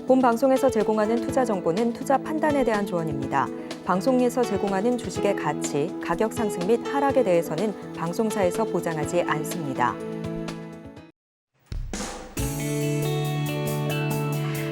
본 방송에서 제공하는 투자 정보는 투자 판단에 대한 조언입니다. 방송에서 제공하는 주식의 가치, 가격 상승 및 하락에 대해서는 방송사에서 보장하지 않습니다.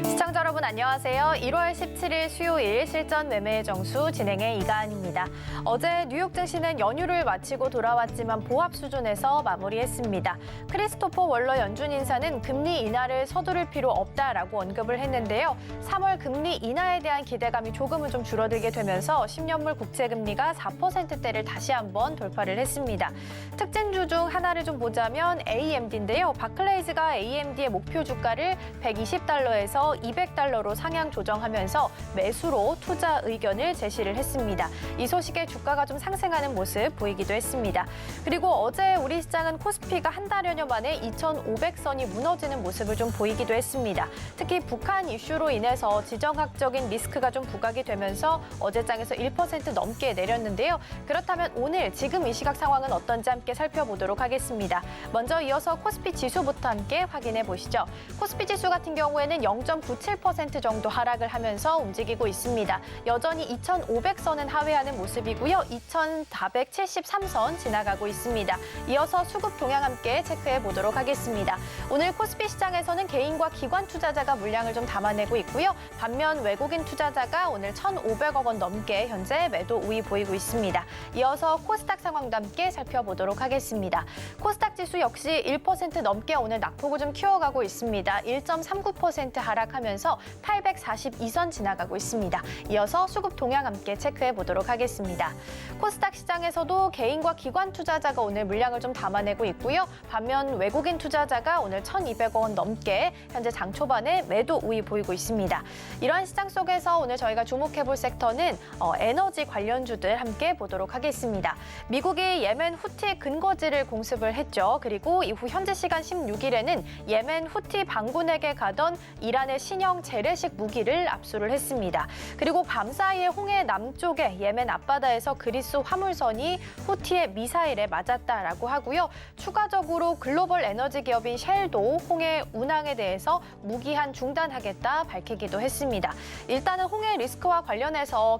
시청자 여러분 안녕하세요. 1월 17일 수요일 실전 매매의 정수 진행의 이가은입니다. 어제 뉴욕 증시는 연휴를 마치고 돌아왔지만 보합 수준에서 마무리했습니다. 크리스토퍼 월러 연준 인사는 금리 인하를 서두를 필요 없다라고 언급을 했는데요. 3월 금리 인하에 대한 기대감이 조금은 좀 줄어들게 되면서 10년물 국채 금리가 4%대를 다시 한번 돌파를 했습니다. 특징주 중 하나를 좀 보자면 AMD인데요. 바클레이즈가 AMD의 목표 주가를 120달러에서 200달러로 상향 조정하면서 매수로 투자 의견을 제시를 했습니다. 이 소식에 주가가 좀 상승하는 모습 보이기도 했습니다. 그리고 어제 우리 시장은 코스피가 한 달여녀 만에 2,500선이 무너지는 모습을 좀 보이기도 했습니다. 특히 북한 이슈로 인해서 지정학적인 리스크가 좀 부각이 되면서 어제장에서 1% 넘게 내렸는데요. 그렇다면 오늘 지금 이 시각 상황은 어떤지 함께 살펴보도록 하겠습니다. 먼저 이어서 코스피 지수부터 함께 확인해 보시죠. 코스피 지수 같은 경우에는 0.97% 정도 하락을 하면서 움직이고 있습니다. 여전히 2,500선은 하회하는 모습이고요. 2,473선 지나가고 있습니다. 이어서 수급 동향 함께 체크해 보도록 하겠습니다. 오늘 코스피 시장에서는 개인과 기관 투자자가 물량을 좀 담아내고 있고요. 반면 외국인 투자자가 오늘 1,500억 원 넘게 현재 매도 우위 보이고 있습니다. 이어서 코스닥 상황도 함께 살펴보도록 하겠습니다. 코스닥 지수 역시 1% 넘게 오늘 낙폭을 좀 키워가고 있습니다. 1.39% 하락하면서 842선 지나가고 있습니다. 이어서 수급 동향 함께 체크해 보도록 하겠습니다. 코스닥 시장에서도 개인과 기관 투자자가 오늘 물량을 좀 담아내고 있고요. 반면 외국인 투자자가 오늘 1,200억 원 넘게 현재 장 초반에 매도 우위 보이고 있습니다. 이러한 시장 속에서 오늘 저희가 주목해 볼 섹터는 에너지 관련주들 함께 보도록 하겠습니다. 미국이 예멘 후티 근거지를 공습을 했죠. 그리고 이후 현지 시간 16일에는 예멘 후티 반군에게 가던 이란의 신형 재래식 무기를 압수를 했습니다. 그리고 밤사이에 홍해 남쪽의 예멘 앞바다에서 그리스 화물선이 후티의 미사일에 맞았다라고 하고요. 추가적으로 글로벌 에너지 기업인 쉘도 홍해 운항에 대해서 무기한 중단하겠다 밝히기도 했습니다. 일단은 홍해 리스크와 관련해서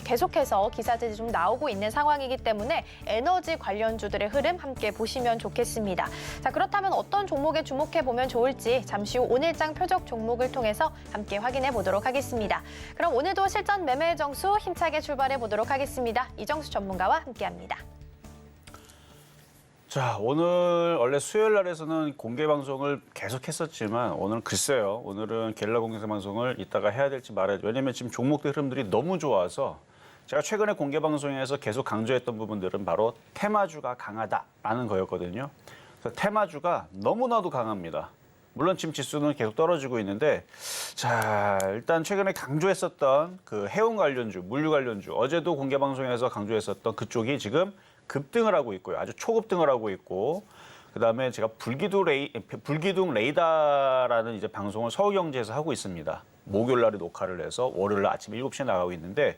계속해서 기사들이 좀 나오고 있는 상황이기 때문에 에너지 관련주들의 흐름 함께 보시면 좋겠습니다. 자, 그렇다면 어떤 종목에 주목해 보면 좋을지 잠시 후 오늘장 표적 종목을 통해서 함께 확인해 보도록 하겠습니다. 그럼 오늘도 실전 매매의 정수 힘차게 출발해 보도록 하겠습니다. 이정수 전문가와 함께합니다. 자, 오늘 원래 수요일 날에서는 공개 방송을 계속 했었지만 오늘은 글쎄요. 오늘은 게릴라 공개 방송을 이따가 해야 될지 말아야 돼. 왜냐면 지금 종목들 흐름들이 너무 좋아서 제가 최근에 공개 방송에서 계속 강조했던 부분들은 바로 테마주가 강하다라는 거였거든요. 그래서 테마주가 너무나도 강합니다. 물론 지금 지수는 계속 떨어지고 있는데, 자, 일단 최근에 강조했었던 그 해운 관련주, 물류 관련주, 어제도 공개 방송에서 강조했었던 그쪽이 지금 급등을 하고 있고요. 아주 초급등을 하고 있고, 그다음에 제가 불기둥 레이더라는 이제 방송을 서울경제에서 하고 있습니다. 목요일 날에 녹화를 해서 월요일 날 아침 7시에 나가고 있는데,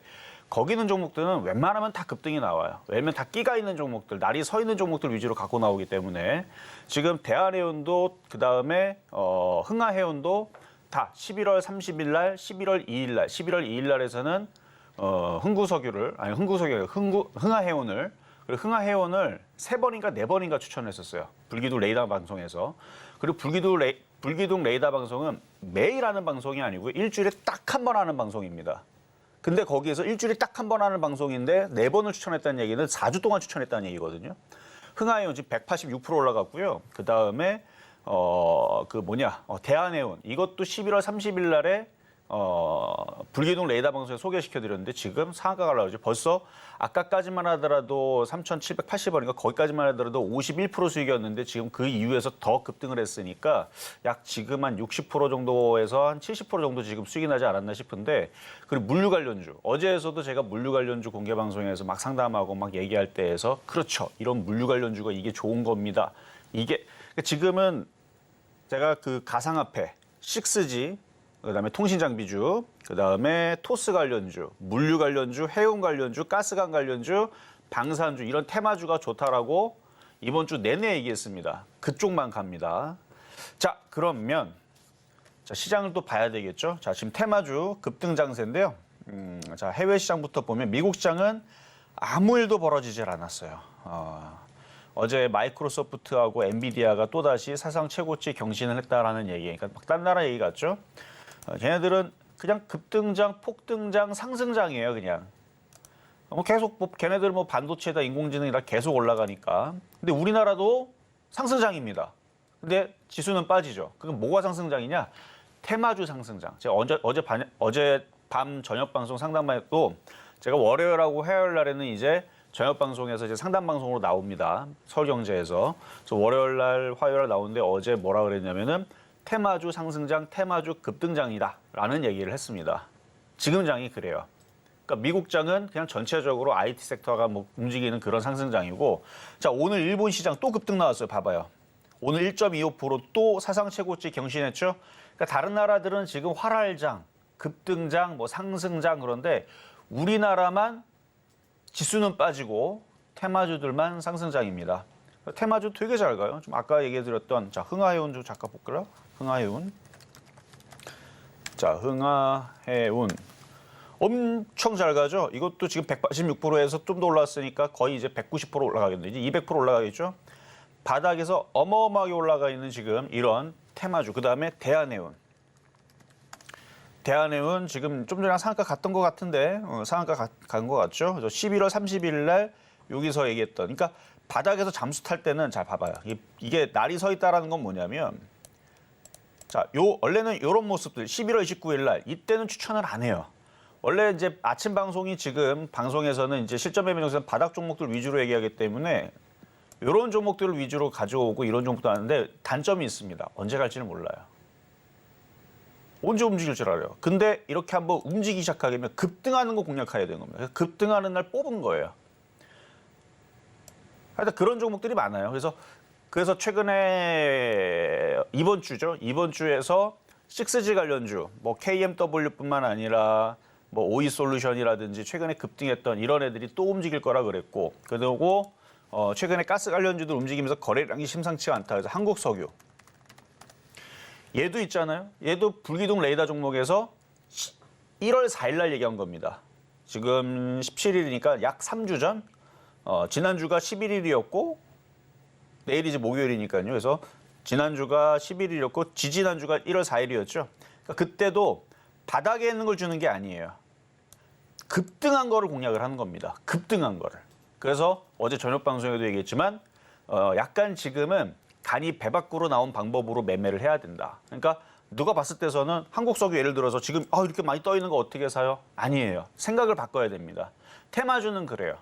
거기 있는 종목들은 웬만하면 다 급등이 나와요. 왜냐면 다 끼가 있는 종목들, 날이 서 있는 종목들 위주로 갖고 나오기 때문에 지금 대한해운도, 그다음에 흥하해운도 다 11월 30일 날, 11월 2일 날, 11월 2일 날에서는 흥하해운을 그리고 흥하해운을 3번인가 4번인가 추천했었어요. 불기둥 레이더 방송에서. 그리고 불기둥 레이더 방송은 매일 하는 방송이 아니고 일주일에 딱 한 번 하는 방송입니다. 근데 거기에서 일주일에 딱 한 번 하는 방송인데 4번을 추천했다는 얘기는 4주 동안 추천했다는 얘기거든요. 흥하해운 지금 186% 올라갔고요. 그 다음에 대한해운 이것도 11월 30일 날에 불기둥 레이더 방송에 소개시켜드렸는데 지금 상한가가 올라오죠. 벌써 아까까지만 하더라도 3,780원인가 거기까지만 하더라도 51% 수익이었는데 지금 그 이후에서 더 급등을 했으니까 약 지금 한 60% 정도에서 한 70% 정도 지금 수익이 나지 않았나 싶은데, 그리고 물류 관련주 어제에서도 제가 물류 관련주 공개 방송에서 막 상담하고 막 얘기할 때에서 그렇죠, 이런 물류 관련주가 이게 좋은 겁니다. 이게 지금은 제가 그 가상화폐 6G 그다음에 통신장비주, 그다음에 토스 관련주, 물류 관련주, 해운 관련주, 가스관 관련주, 방산주 이런 테마주가 좋다라고 이번 주 내내 얘기했습니다. 그쪽만 갑니다. 자, 그러면 자, 시장을 또 봐야 되겠죠. 자, 지금 테마주 급등 장세인데요. 자, 해외 시장부터 보면 미국 시장은 아무 일도 벌어지질 않았어요. 어제 마이크로소프트하고 엔비디아가 또다시 사상 최고치 경신을 했다라는 얘기. 그러니까 막 딴 나라 얘기 같죠. 걔네들은 그냥 급등장, 폭등장, 상승장이에요, 그냥. 뭐 계속 뭐 걔네들 뭐 반도체다 인공지능이다 계속 올라가니까. 근데 우리나라도 상승장입니다. 근데 지수는 빠지죠. 그럼 뭐가 상승장이냐? 테마주 상승장. 제가 어제 밤 저녁 방송 상담만 해도 제가 월요일하고 화요일 날에는 이제 저녁 방송에서 이제 상담 방송으로 나옵니다. 서울경제에서. 그래서 월요일 날, 화요일 날 나오는데 어제 뭐라 그랬냐면은 테마주 상승장, 테마주 급등장이다라는 얘기를 했습니다. 지금 장이 그래요. 그러니까 미국 장은 그냥 전체적으로 IT 섹터가 뭐 움직이는 그런 상승장이고, 자, 오늘 일본 시장 또 급등 나왔어요. 봐봐요. 오늘 1.25% 또 사상 최고치 경신했죠. 그러니까 다른 나라들은 지금 활활장, 급등장, 뭐 상승장 그런데 우리나라만 지수는 빠지고 테마주들만 상승장입니다. 테마주 되게 잘 가요. 좀 아까 얘기해드렸던 자 흥하해운 좀 잠깐 볼까요? 흥하해운. 자 흥하해운 엄청 잘 가죠. 이것도 지금 186%에서 좀 더 올랐으니까 거의 이제 190% 올라가겠네. 이제 200% 올라가겠죠. 바닥에서 어마어마하게 올라가 있는 지금 이런 테마주. 그 다음에 대한해운. 대한해운 지금 좀 전에 상한가 갔던 것 같은데 상한가 간 것 같죠. 그래서 11월 30일 날 여기서 얘기했던. 그러니까 바닥에서 잠수 탈 때는 잘 봐봐요. 이게 날이 서 있다라는 건 뭐냐면 자, 원래는 이런 모습들 11월 29일 날 이때는 추천을 안 해요. 원래 이제 아침 방송이 지금 방송에서는 이제 실전 매매 정세는 바닥 종목들 위주로 얘기하기 때문에 이런 종목들을 위주로 가져오고 이런 종목도 하는데 단점이 있습니다. 언제 갈지는 몰라요. 언제 움직일 줄 알아요. 근데 이렇게 한번 움직이기 시작하게 되면 급등하는 거 공략해야 되는 겁니다. 급등하는 날 뽑은 거예요. 하여튼 그런 종목들이 많아요. 그래서 최근에 이번 주죠. 이번 주에서 6G 관련주, 뭐 KMW뿐만 아니라 뭐 OE솔루션이라든지 최근에 급등했던 이런 애들이 또 움직일 거라 그랬고, 그리고 최근에 가스 관련주들 움직이면서 거래량이 심상치가 않다. 그래서 한국석유. 얘도 있잖아요. 얘도 불기둥 레이더 종목에서 1월 4일 날 얘기한 겁니다. 지금 17일이니까 약 3주 전. 지난주가 11일이었고 내일이 이제 목요일이니까요. 그래서 지난주가 11일이었고 지지난주가 1월 4일이었죠. 그러니까 그때도 바닥에 있는 걸 주는 게 아니에요. 급등한 거를 공략을 하는 겁니다. 급등한 거를. 그래서 어제 저녁 방송에도 얘기했지만 약간 지금은 간이 배 밖으로 나온 방법으로 매매를 해야 된다. 그러니까 누가 봤을 때서는 한국석유 예를 들어서 지금 이렇게 많이 떠 있는 거 어떻게 사요? 아니에요. 생각을 바꿔야 됩니다. 테마주는 그래요.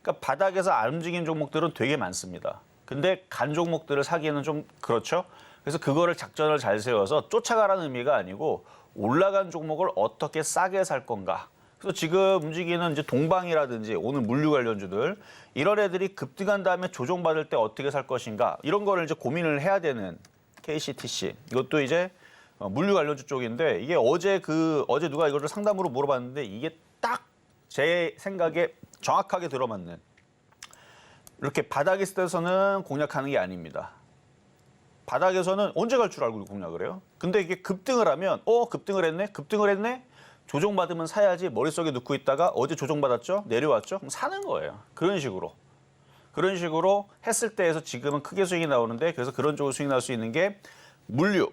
그러니까 바닥에서 안 움직이는 종목들은 되게 많습니다. 근데 간 종목들을 사기에는 좀 그렇죠. 그래서 그거를 작전을 잘 세워서 쫓아가라는 의미가 아니고 올라간 종목을 어떻게 싸게 살 건가. 그래서 지금 움직이는 이제 동방이라든지 오늘 물류 관련주들 이런 애들이 급등한 다음에 조정받을 때 어떻게 살 것인가 이런 거를 이제 고민을 해야 되는 KCTC. 이것도 이제 물류 관련주 쪽인데 이게 어제 누가 이거를 상담으로 물어봤는데 이게 딱 제 생각에 정확하게 들어맞는 이렇게 바닥에 있을 때서는 공략하는 게 아닙니다. 바닥에서는 언제 갈 줄 알고 공략을 해요. 근데 이게 급등을 하면 급등을 했네. 조정받으면 사야지 머릿속에 넣고 있다가 어제 조정받았죠? 내려왔죠? 그럼 사는 거예요. 그런 식으로 했을 때에서 지금은 크게 수익이 나오는데 그래서 그런 쪽으로 수익이 날 수 있는 게 물류,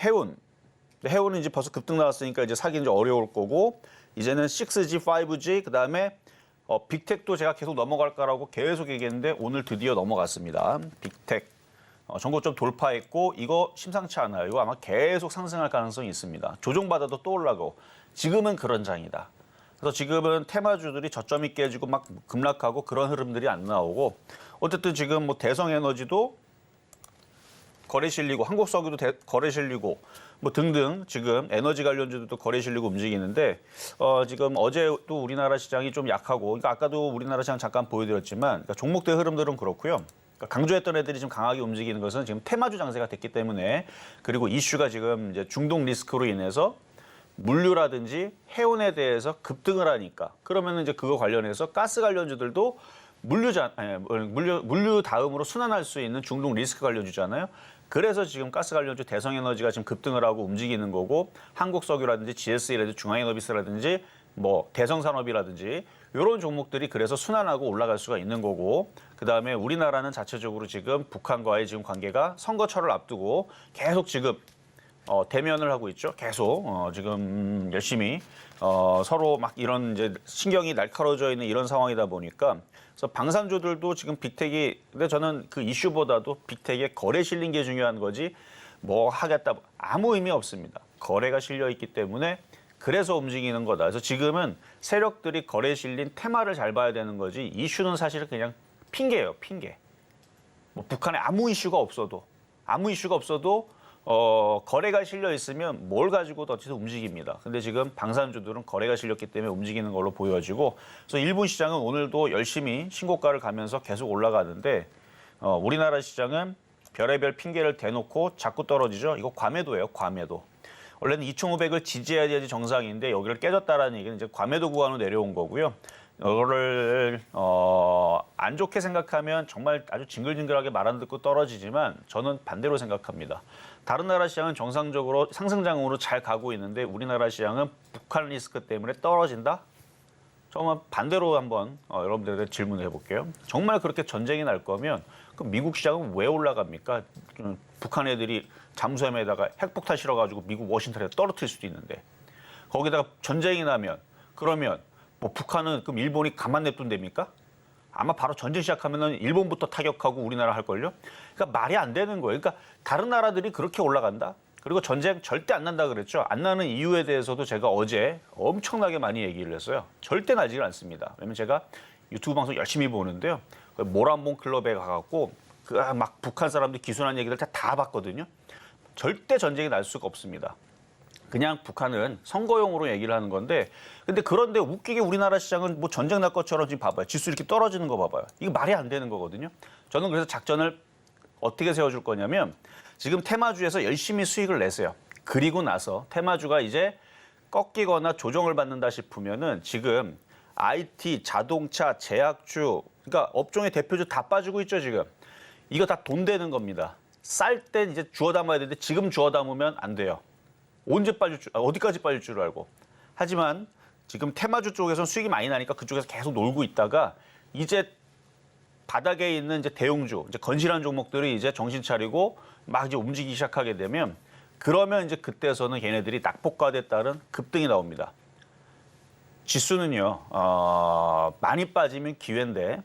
해운. 해운은 이제 벌써 급등 나왔으니까 이제 사기는 이제 어려울 거고 이제는 6G, 5G 그다음에 빅텍도 제가 계속 넘어갈까라고 계속 얘기했는데 오늘 드디어 넘어갔습니다. 빅텍. 전고점 돌파했고 이거 심상치 않아요. 이거 아마 계속 상승할 가능성이 있습니다. 조정받아도 또 올라가고 지금은 그런 장이다. 그래서 지금은 테마주들이 저점이 깨지고 막 급락하고 그런 흐름들이 안 나오고 어쨌든 지금 뭐 대성에너지도 거래 실리고 한국석유도 거래 실리고 뭐 등등 지금 에너지 관련주들도 거래 실리고 움직이는데 지금 어제도 우리나라 시장이 좀 약하고 그러니까 아까도 우리나라 시장 잠깐 보여드렸지만 그러니까 종목대 흐름들은 그렇고요. 그러니까 강조했던 애들이 지금 강하게 움직이는 것은 지금 테마주 장세가 됐기 때문에 그리고 이슈가 지금 이제 중동 리스크로 인해서 물류라든지 해운에 대해서 급등을 하니까 그러면 이제 그거 관련해서 가스 관련주들도 물류 다음으로 순환할 수 있는 중동 리스크 관련주잖아요. 그래서 지금 가스 관련주 대성에너지가 지금 급등을 하고 움직이는 거고 한국석유라든지 GS라든지 중앙에너비스라든지 뭐 대성산업이라든지 이런 종목들이 그래서 순환하고 올라갈 수가 있는 거고 그다음에 우리나라는 자체적으로 지금 북한과의 지금 관계가 선거철을 앞두고 계속 지금 대면을 하고 있죠. 계속 지금 열심히 서로 막 이런 이제 신경이 날카로워져 있는 이런 상황이다 보니까 그래서 방산주들도 지금 빅텍이 근데 저는 그 이슈보다도 빅텍에 거래 실린 게 중요한 거지 뭐 하겠다 아무 의미 없습니다. 거래가 실려 있기 때문에 그래서 움직이는 거다. 그래서 지금은 세력들이 거래 실린 테마를 잘 봐야 되는 거지 이슈는 사실은 그냥 핑계예요. 핑계. 뭐 북한에 아무 이슈가 없어도 거래가 실려 있으면 뭘 가지고도 어쨌든 움직입니다. 근데 지금 방산주들은 거래가 실렸기 때문에 움직이는 걸로 보여지고 그래서 일본 시장은 오늘도 열심히 신고가를 가면서 계속 올라가는데 우리나라 시장은 별의별 핑계를 대놓고 자꾸 떨어지죠. 이거 과매도예요. 과매도. 원래는 2,500을 지지해야 되지 정상인데 여기를 깨졌다라는 얘기는 이제 과매도 구간으로 내려온 거고요. 이거를 안 좋게 생각하면 정말 아주 징글징글하게 말 안 듣고 떨어지지만 저는 반대로 생각합니다. 다른 나라 시장은 정상적으로 상승장으로 잘 가고 있는데 우리나라 시장은 북한 리스크 때문에 떨어진다? 정말 반대로 한번 여러분들에게 질문을 해볼게요. 정말 그렇게 전쟁이 날 거면 그럼 미국 시장은 왜 올라갑니까? 북한 애들이 잠수함에다가 핵폭탄 실어가지고 미국 워싱턴에 떨어뜨릴 수도 있는데 거기다가 전쟁이 나면 그러면 뭐 북한은 그럼 일본이 가만 냅둔답니까? 아마 바로 전쟁 시작하면은 일본부터 타격하고 우리나라 할걸요? 그러니까 말이 안 되는 거예요. 그러니까 다른 나라들이 그렇게 올라간다? 그리고 전쟁 절대 안 난다 그랬죠. 안 나는 이유에 대해서도 제가 어제 엄청나게 많이 얘기를 했어요. 절대 나지를 않습니다. 왜냐면 제가 유튜브 방송 열심히 보는데요. 모란봉 클럽에 가갖고 그 막 북한 사람들 기순한 얘기를 다 봤거든요. 절대 전쟁이 날 수가 없습니다. 그냥 북한은 선거용으로 얘기를 하는 건데 근데 그런데 웃기게 우리나라 시장은 뭐 전쟁 날 것처럼 지금 봐봐요. 지수 이렇게 떨어지는 거 봐봐요. 이거 말이 안 되는 거거든요. 저는 그래서 작전을 어떻게 세워줄 거냐면 지금 테마주에서 열심히 수익을 내세요. 그리고 나서 테마주가 이제 꺾이거나 조정을 받는다 싶으면은 지금 IT, 자동차, 제약주 그러니까 업종의 대표주 다 빠지고 있죠, 지금. 이거 다 돈 되는 겁니다. 쌀 땐 이제 주워 담아야 되는데 지금 주워 담으면 안 돼요. 언제 빠질 줄, 어디까지 빠질 줄 알고. 하지만 지금 테마주 쪽에서는 수익이 많이 나니까 그쪽에서 계속 놀고 있다가 이제 바닥에 있는 이제 대용주, 이제 건실한 종목들이 이제 정신 차리고 막 이제 움직이기 시작하게 되면 그러면 이제 그때서는 걔네들이 낙폭과에 따른 급등이 나옵니다. 지수는요, 많이 빠지면 기회인데,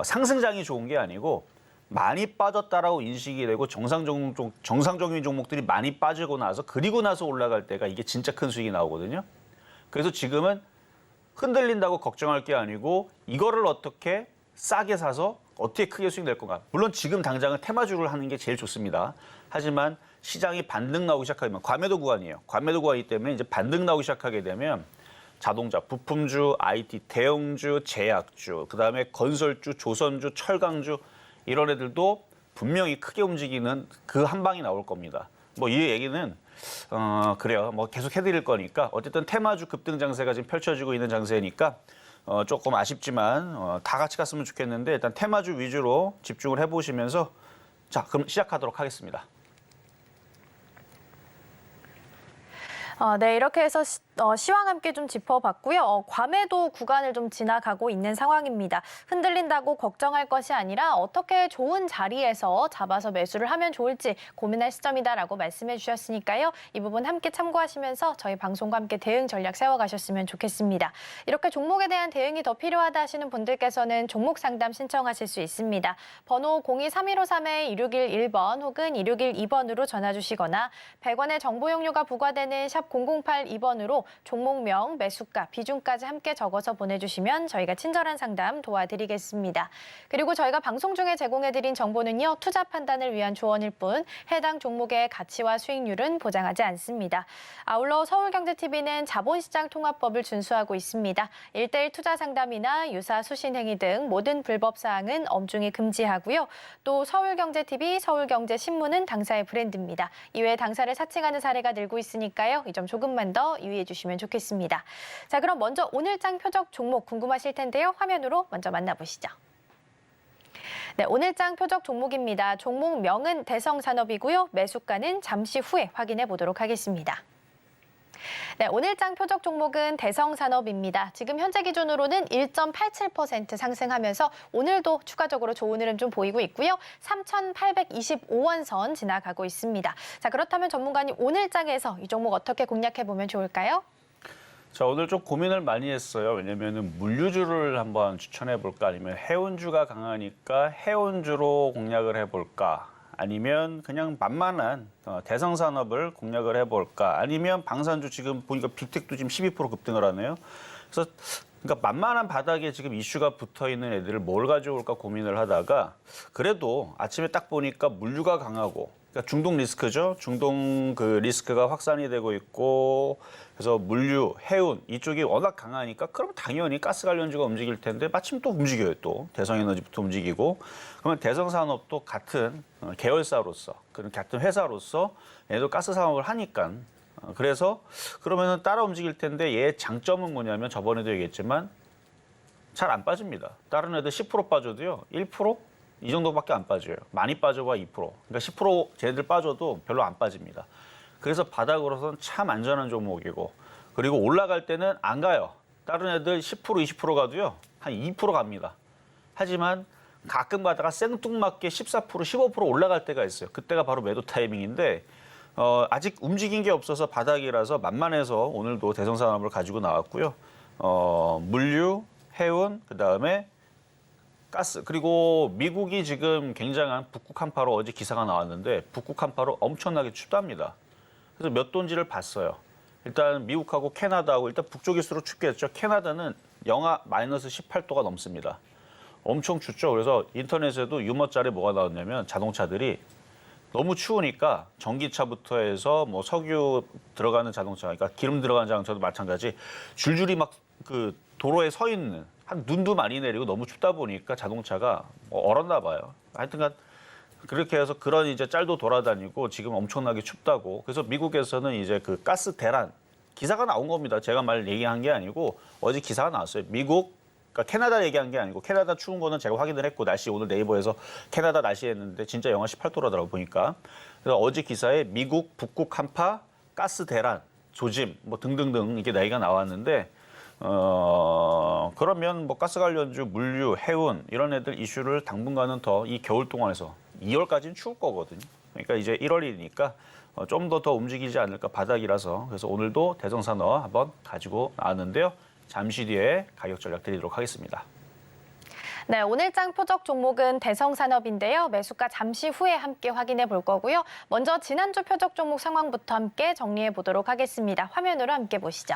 상승장이 좋은 게 아니고 많이 빠졌다라고 인식이 되고 정상적인 종목들이 많이 빠지고 나서 그리고 나서 올라갈 때가 이게 진짜 큰 수익이 나오거든요. 그래서 지금은 흔들린다고 걱정할 게 아니고 이거를 어떻게 싸게 사서 어떻게 크게 수익 낼 건가. 물론 지금 당장은 테마주를 하는 게 제일 좋습니다. 하지만 시장이 반등 나오기 시작하면 과매도 구간이에요. 과매도 구간이기 때문에 이제 반등 나오기 시작하게 되면 자동차, 부품주, IT, 대형주, 제약주, 그다음에 건설주, 조선주, 철강주 이런 애들도 분명히 크게 움직이는 그 한 방이 나올 겁니다. 뭐 이 얘기는 그래요. 뭐 계속 해드릴 거니까 어쨌든 테마주 급등 장세가 지금 펼쳐지고 있는 장세니까 조금 아쉽지만 다 같이 갔으면 좋겠는데 일단 테마주 위주로 집중을 해보시면서 자 그럼 시작하도록 하겠습니다. 네, 이렇게 해서 시황 함께 좀 짚어봤고요. 과매도 구간을 좀 지나가고 있는 상황입니다. 흔들린다고 걱정할 것이 아니라 어떻게 좋은 자리에서 잡아서 매수를 하면 좋을지 고민할 시점이다라고 말씀해 주셨으니까요. 이 부분 함께 참고하시면서 저희 방송과 함께 대응 전략 세워가셨으면 좋겠습니다. 이렇게 종목에 대한 대응이 더 필요하다 하시는 분들께서는 종목 상담 신청하실 수 있습니다. 번호 02-3153-2611번 혹은 2612번으로 전화 주시거나 100원의 정보 용료가 부과되는 샵 0082번으로 종목명, 매수가, 비중까지 함께 적어서 보내주시면 저희가 친절한 상담 도와드리겠습니다. 그리고 저희가 방송 중에 제공해드린 정보는요. 투자 판단을 위한 조언일 뿐 해당 종목의 가치와 수익률은 보장하지 않습니다. 아울러 서울경제TV는 자본시장 통합법을 준수하고 있습니다. 1:1 투자 상담이나 유사 수신 행위 등 모든 불법 사항은 엄중히 금지하고요. 또 서울경제TV, 서울경제신문은 당사의 브랜드입니다. 이외에 당사를 사칭하는 사례가 늘고 있으니까요. 이 점 조금만 더 유의해 주시면 좋겠습니다. 자, 그럼 먼저 오늘장 표적 종목 궁금하실 텐데요. 화면으로 먼저 만나보시죠. 네, 오늘장 표적 종목입니다. 종목명은 대성산업이고요. 매수가는 잠시 후에 확인해 보도록 하겠습니다. 네, 오늘장 표적 종목은 대성산업입니다. 지금 현재 기준으로는 1.87% 상승하면서 오늘도 추가적으로 좋은 흐름 좀 보이고 있고요. 3,825원 선 지나가고 있습니다. 자, 그렇다면 전문가님 오늘장에서 이 종목 어떻게 공략해 보면 좋을까요? 자, 오늘 좀 고민을 많이 했어요. 왜냐면은 물류주를 한번 추천해 볼까 아니면 해운주가 강하니까 해운주로 공략을 해 볼까 아니면 그냥 만만한 대성산업을 공략을 해 볼까 아니면 방산주 지금 보니까 빅텍도 지금 12% 급등을 하네요. 그래서 그러니까 만만한 바닥에 지금 이슈가 붙어 있는 애들을 뭘 가져올까 고민을 하다가 그래도 아침에 딱 보니까 물류가 강하고 그러니까 중동 리스크죠. 중동 그 리스크가 확산이 되고 있고 그래서 물류, 해운 이쪽이 워낙 강하니까 그럼 당연히 가스 관련주가 움직일 텐데 마침 또 움직여요. 또 대성에너지부터 움직이고 그러면 대성산업도 같은 계열사로서 그런 같은 회사로서 얘도 가스 사업을 하니까 그래서 그러면은 따라 움직일 텐데 얘의 장점은 뭐냐면 저번에도 얘기했지만 잘 안 빠집니다. 다른 애들 10% 빠져도요. 1%? 이 정도밖에 안 빠져요. 많이 빠져봐 2%. 그러니까 10% 쟤들 빠져도 별로 안 빠집니다. 그래서 바닥으로서는 참 안전한 종목이고 그리고 올라갈 때는 안 가요. 다른 애들 10% 20% 가도요. 한 2% 갑니다. 하지만 가끔 가다가 생뚱맞게 14% 15% 올라갈 때가 있어요. 그때가 바로 매도 타이밍인데 아직 움직인 게 없어서 바닥이라서 만만해서 오늘도 대성산업을 가지고 나왔고요. 물류, 해운, 그다음에 가스 그리고 미국이 지금 굉장한 북극 한파로 어제 기사가 나왔는데 북극 한파로 엄청나게 춥답니다. 그래서 몇 도인지를 봤어요. 일단 미국하고 캐나다하고 일단 북쪽일수록 춥겠죠. 캐나다는 영하 마이너스 18도가 넘습니다. 엄청 춥죠. 그래서 인터넷에도 유머짤에 뭐가 나왔냐면 자동차들이 너무 추우니까 전기차부터 해서 뭐 석유 들어가는 자동차, 그러니까 기름 들어가는 자동차도 마찬가지 줄줄이 막 그 도로에 서 있는 한 눈도 많이 내리고 너무 춥다 보니까 자동차가 얼었나 봐요. 하여튼간 그렇게 해서 그런 이제 짤도 돌아다니고 지금 엄청나게 춥다고. 그래서 미국에서는 이제 그 가스 대란 기사가 나온 겁니다. 제가 말 얘기한 게 아니고 어제 기사가 나왔어요. 미국, 그러니까 캐나다 얘기한 게 아니고 캐나다 추운 거는 제가 확인을 했고 날씨 오늘 네이버에서 캐나다 날씨 했는데 진짜 영하 18도라더라고 보니까. 그래서 어제 기사에 미국 북극 한파, 가스 대란, 조짐 뭐 등등등 이게 얘기가 나왔는데 그러면 뭐 가스 관련주, 물류, 해운 이런 애들 이슈를 당분간은 더 이 겨울 동안에서 2월까지는 추울 거거든요. 그러니까 이제 1월이니까 좀 더 움직이지 않을까 바닥이라서 그래서 오늘도 대성산업 한번 가지고 나왔는데요. 잠시 뒤에 가격 전략 드리도록 하겠습니다. 네, 오늘장 표적 종목은 대성산업인데요. 매수가 잠시 후에 함께 확인해 볼 거고요. 먼저 지난주 표적 종목 상황부터 함께 정리해 보도록 하겠습니다. 화면으로 함께 보시죠.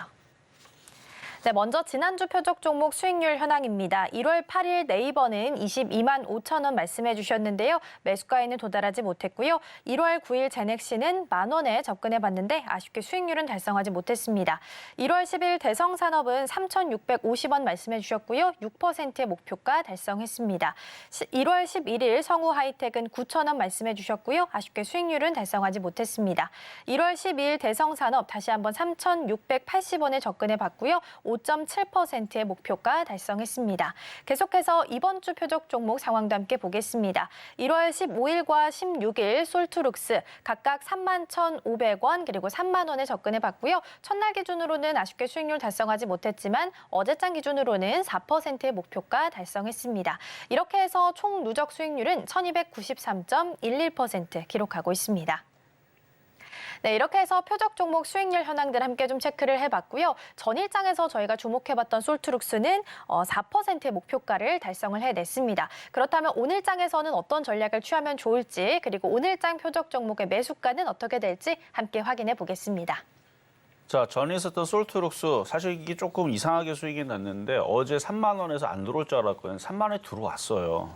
네, 먼저 지난주 표적 종목 수익률 현황입니다. 1월 8일 네이버는 22만 5천 원 말씀해 주셨는데요. 매수가에는 도달하지 못했고요. 1월 9일 제넥시는 만 원에 접근해 봤는데 아쉽게 수익률은 달성하지 못했습니다. 1월 10일 대성산업은 3,650원 말씀해 주셨고요. 6%의 목표가 달성했습니다. 1월 11일 성우하이텍은 9천 원 말씀해 주셨고요. 아쉽게 수익률은 달성하지 못했습니다. 1월 12일 대성산업 다시 한번 3,680원에 접근해 봤고요. 5.7%의 목표가 달성했습니다. 계속해서 이번 주 표적 종목 상황도 함께 보겠습니다. 1월 15일과 16일 솔투룩스 각각 31,500원 그리고 3만 원에 접근해 봤고요. 첫날 기준으로는 아쉽게 수익률 달성하지 못했지만 어제장 기준으로는 4%의 목표가 달성했습니다. 이렇게 해서 총 누적 수익률은 1,293.11% 기록하고 있습니다. 네, 이렇게 해서 표적 종목 수익률 현황들 함께 좀 체크를 해봤고요. 전일장에서 저희가 주목해봤던 솔트룩스는 4%의 목표가를 달성을 해냈습니다. 그렇다면 오늘장에서는 어떤 전략을 취하면 좋을지 그리고 오늘장 표적 종목의 매수가는 어떻게 될지 함께 확인해 보겠습니다. 자, 전에 있었던 솔트룩스 사실 이게 조금 이상하게 수익이 났는데 어제 3만 원에서 안 들어올 줄 알았거든요. 3만 원에 들어왔어요.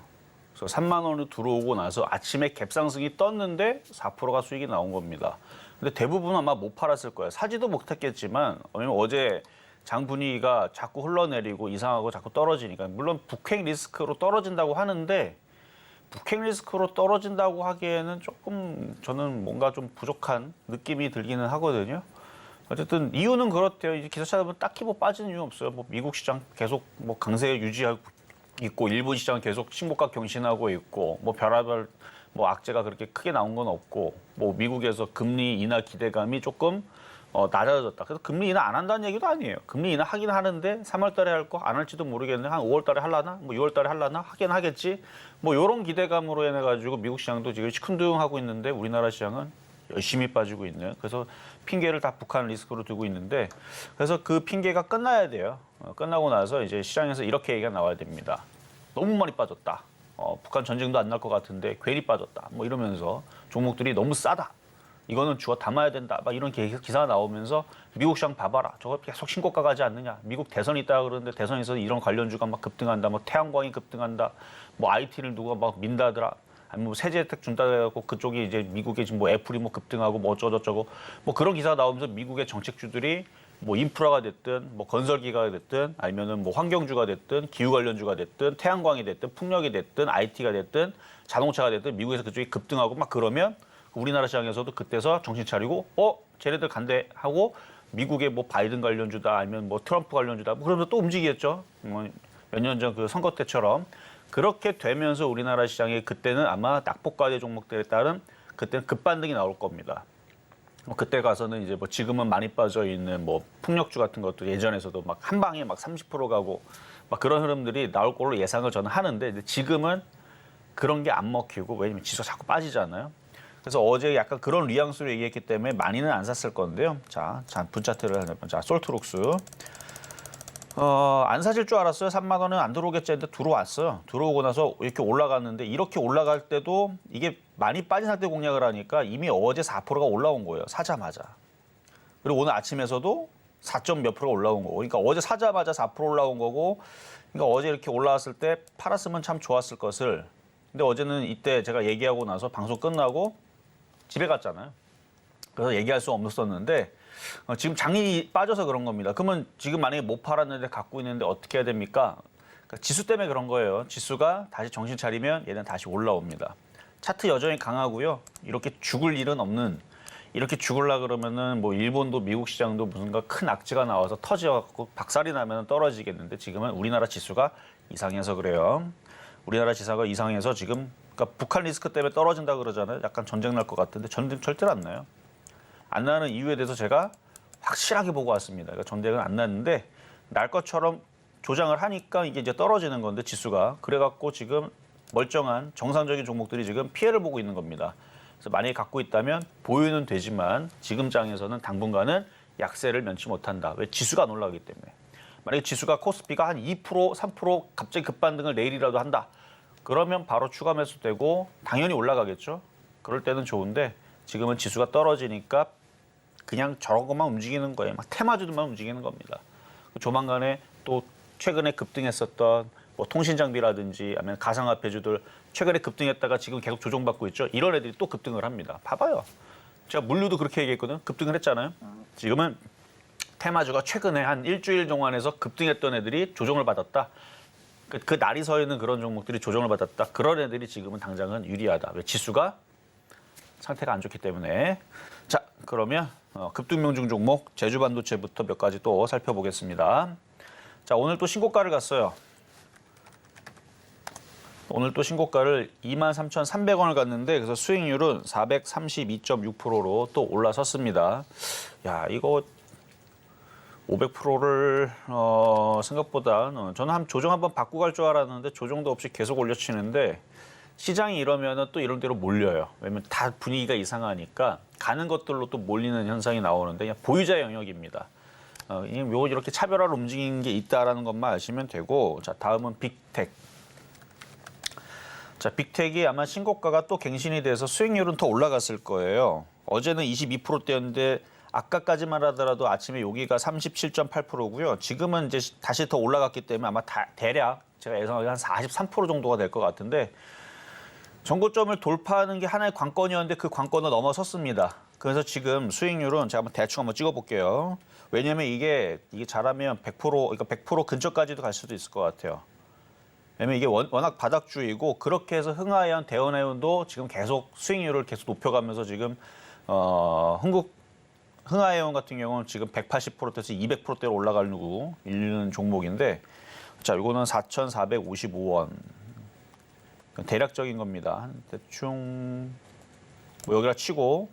그래서 3만 원이 들어오고 나서 아침에 갭상승이 떴는데 4%가 수익이 나온 겁니다. 근데 대부분 아마 못 팔았을 거예요. 사지도 못했겠지만 왜냐면 어제 장 분위기가 자꾸 흘러내리고 이상하고 자꾸 떨어지니까 물론 북핵 리스크로 떨어진다고 하는데 북핵 리스크로 떨어진다고 하기에는 조금 저는 뭔가 좀 부족한 느낌이 들기는 하거든요. 어쨌든 이유는 그렇대요. 이제 기사 찾아보면 딱히 뭐 빠지는 이유 없어요. 뭐 미국 시장 계속 뭐 강세 유지하고 있고 일본 시장은 계속 신고가 경신하고 있고 뭐 별의별 뭐 악재가 그렇게 크게 나온 건 없고 뭐 미국에서 금리 인하 기대감이 조금 낮아졌다. 그래서 금리 인하 안 한다는 얘기도 아니에요. 금리 인하 하긴 하는데 3월 달에 할 거 안 할지도 모르겠네. 한 5월 달에 할라나? 뭐 6월 달에 할라나? 하긴 하겠지. 뭐 이런 기대감으로 인해 가지고 미국 시장도 지금 시큰둥하고 있는데 우리나라 시장은 열심히 빠지고 있는. 그래서 핑계를 다 북한 리스크로 두고 있는데 그래서 그 핑계가 끝나야 돼요. 끝나고 나서 이제 시장에서 이렇게 얘기가 나와야 됩니다. 너무 많이 빠졌다. 북한 전쟁도 안 날 것 같은데 괜히 빠졌다. 뭐 이러면서 종목들이 너무 싸다. 이거는 주워 담아야 된다. 막 이런 기사가 나오면서 미국 시장 봐봐라. 저거 계속 신고가 가지 않느냐. 미국 대선이 있다 그러는데 대선에서 이런 관련주가 막 급등한다. 뭐 태양광이 급등한다. 뭐 IT를 누가 막 민다더라. 아니면 뭐 세제 혜택 준다 해갖고 그쪽이 이제 미국에 지금 뭐 애플이 뭐 급등하고 뭐 어쩌고저쩌고 뭐 그런 기사가 나오면서 미국의 정책주들이 뭐 인프라가 됐든 뭐 건설기가 됐든 아니면은 뭐 환경주가 됐든 기후 관련주가 됐든 태양광이 됐든 풍력이 됐든 IT가 됐든 자동차가 됐든 미국에서 그쪽이 급등하고 막 그러면 우리나라 시장에서도 그때서 정신 차리고 쟤네들 간대 하고 미국의 뭐 바이든 관련주다 아니면 뭐 트럼프 관련주다 뭐 그러면서 또 움직이겠죠. 뭐 몇 년 전 그 선거 때처럼 그렇게 되면서 우리나라 시장에 그때는 아마 낙폭과대 종목들에 따른 그때는 급반등이 나올 겁니다. 그때 가서는 이제 뭐 지금은 많이 빠져 있는 뭐 풍력주 같은 것도 예전에서도 막 한 방에 막 30% 가고 막 그런 흐름들이 나올 걸로 예상을 저는 하는데 지금은 그런 게 안 먹히고 왜냐면 지수가 자꾸 빠지잖아요. 그래서 어제 약간 그런 뉘앙스로 얘기했기 때문에 많이는 안 샀을 건데요. 자 분차트를 하면 자 솔트룩스 안 사실 줄 알았어요. 3만 원은 안 들어오겠지 했는데 들어왔어요. 들어오고 나서 이렇게 올라갔는데 이렇게 올라갈 때도 이게 많이 빠진 상태 공략을 하니까 이미 어제 4%가 올라온 거예요. 사자마자. 그리고 오늘 아침에서도 4점 몇 프로가 올라온 거고. 그러니까 어제 사자마자 4% 올라온 거고. 그러니까 어제 이렇게 올라왔을 때 팔았으면 참 좋았을 것을. 근데 어제는 이때 제가 얘기하고 나서 방송 끝나고 집에 갔잖아요. 그래서 얘기할 수 없었는데 지금 장이 빠져서 그런 겁니다. 그러면 지금 만약에 못 팔았는데 갖고 있는데 어떻게 해야 됩니까? 그러니까 지수 때문에 그런 거예요. 지수가 다시 정신 차리면 얘는 다시 올라옵니다. 차트 여전히 강하고요. 이렇게 죽을 일은 없는 이렇게 죽으려 그러면은 뭐 일본도 미국 시장도 무슨가 큰 악재가 나와서 터져갖고 박살이 나면 떨어지겠는데 지금은 우리나라 지수가 이상해서 그래요. 우리나라 지수가 이상해서 지금 그러니까 북한 리스크 때문에 떨어진다 그러잖아요. 약간 전쟁 날 것 같은데 전쟁 절대로 안 나요. 안 나는 이유에 대해서 제가 확실하게 보고 왔습니다. 그러니까 전쟁은 안 났는데 날 것처럼 조장을 하니까 이게 이제 떨어지는 건데 지수가 그래갖고 지금 멀쩡한 정상적인 종목들이 지금 피해를 보고 있는 겁니다. 그래서 만약에 갖고 있다면 보유는 되지만 지금 장에서는 당분간은 약세를 면치 못한다. 왜? 지수가 안 올라가기 때문에. 만약에 지수가 코스피가 한 2%, 3% 갑자기 급반등을 내일이라도 한다. 그러면 바로 추가 매수되고 당연히 올라가겠죠. 그럴 때는 좋은데 지금은 지수가 떨어지니까 그냥 저런 것만 움직이는 거예요. 막 테마주들만 움직이는 겁니다. 조만간에 또 최근에 급등했었던 뭐 통신장비라든지 아니면 가상화폐주들 최근에 급등했다가 지금 계속 조정받고 있죠. 이런 애들이 또 급등을 합니다. 봐봐요. 제가 물류도 그렇게 얘기했거든요. 급등을 했잖아요. 지금은 테마주가 최근에 한 일주일 동안에서 급등했던 애들이 조정을 받았다. 그 날이 서 있는 그런 종목들이 조정을 받았다. 그런 애들이 지금은 당장은 유리하다. 왜? 지수가 상태가 안 좋기 때문에. 자, 그러면 급등명중 종목 제주반도체부터 몇 가지 또 살펴보겠습니다. 자, 오늘 또 신고가를 갔어요. 오늘 또 신고가를 23,300원을 갔는데 그래서 수익률은 432.6%로 또 올라섰습니다. 야, 이거 500%를 생각보다 저는 조정 한번 받고 갈 줄 알았는데 조정도 없이 계속 올려치는데 시장이 이러면 또 이런 대로 몰려요. 왜냐면 다 분위기가 이상하니까 가는 것들로 또 몰리는 현상이 나오는데 그냥 보유자 영역입니다. 요 이렇게 차별화를 움직이는 게 있다라는 것만 아시면 되고 자 다음은 빅텍. 자 빅텍이 아마 신고가가 또 갱신이 돼서 수익률은 더 올라갔을 거예요. 어제는 22%대였는데 아까까지만 하더라도 아침에 여기가 37.8%고요. 지금은 이제 다시 더 올라갔기 때문에 아마 대략 제가 예상하기 한 43% 정도가 될 것 같은데 전고점을 돌파하는 게 하나의 관건이었는데 그 관건을 넘어섰습니다. 그래서 지금 수익률은 제가 대충 한번 찍어볼게요. 왜냐면 이게 잘하면 100% 그러니까 100% 근처까지도 갈 수도 있을 것 같아요. 왜냐면 이게 워낙 바닥주의고 그렇게 해서 흥하해온, 대원해온도 지금 계속 수익률을 계속 높여가면서 지금 흥하해온 같은 경우는 지금 180%대에서 200%대로 올라가는 종목인데 자, 이거는 4,455원. 대략적인 겁니다. 대충 뭐 여기다 치고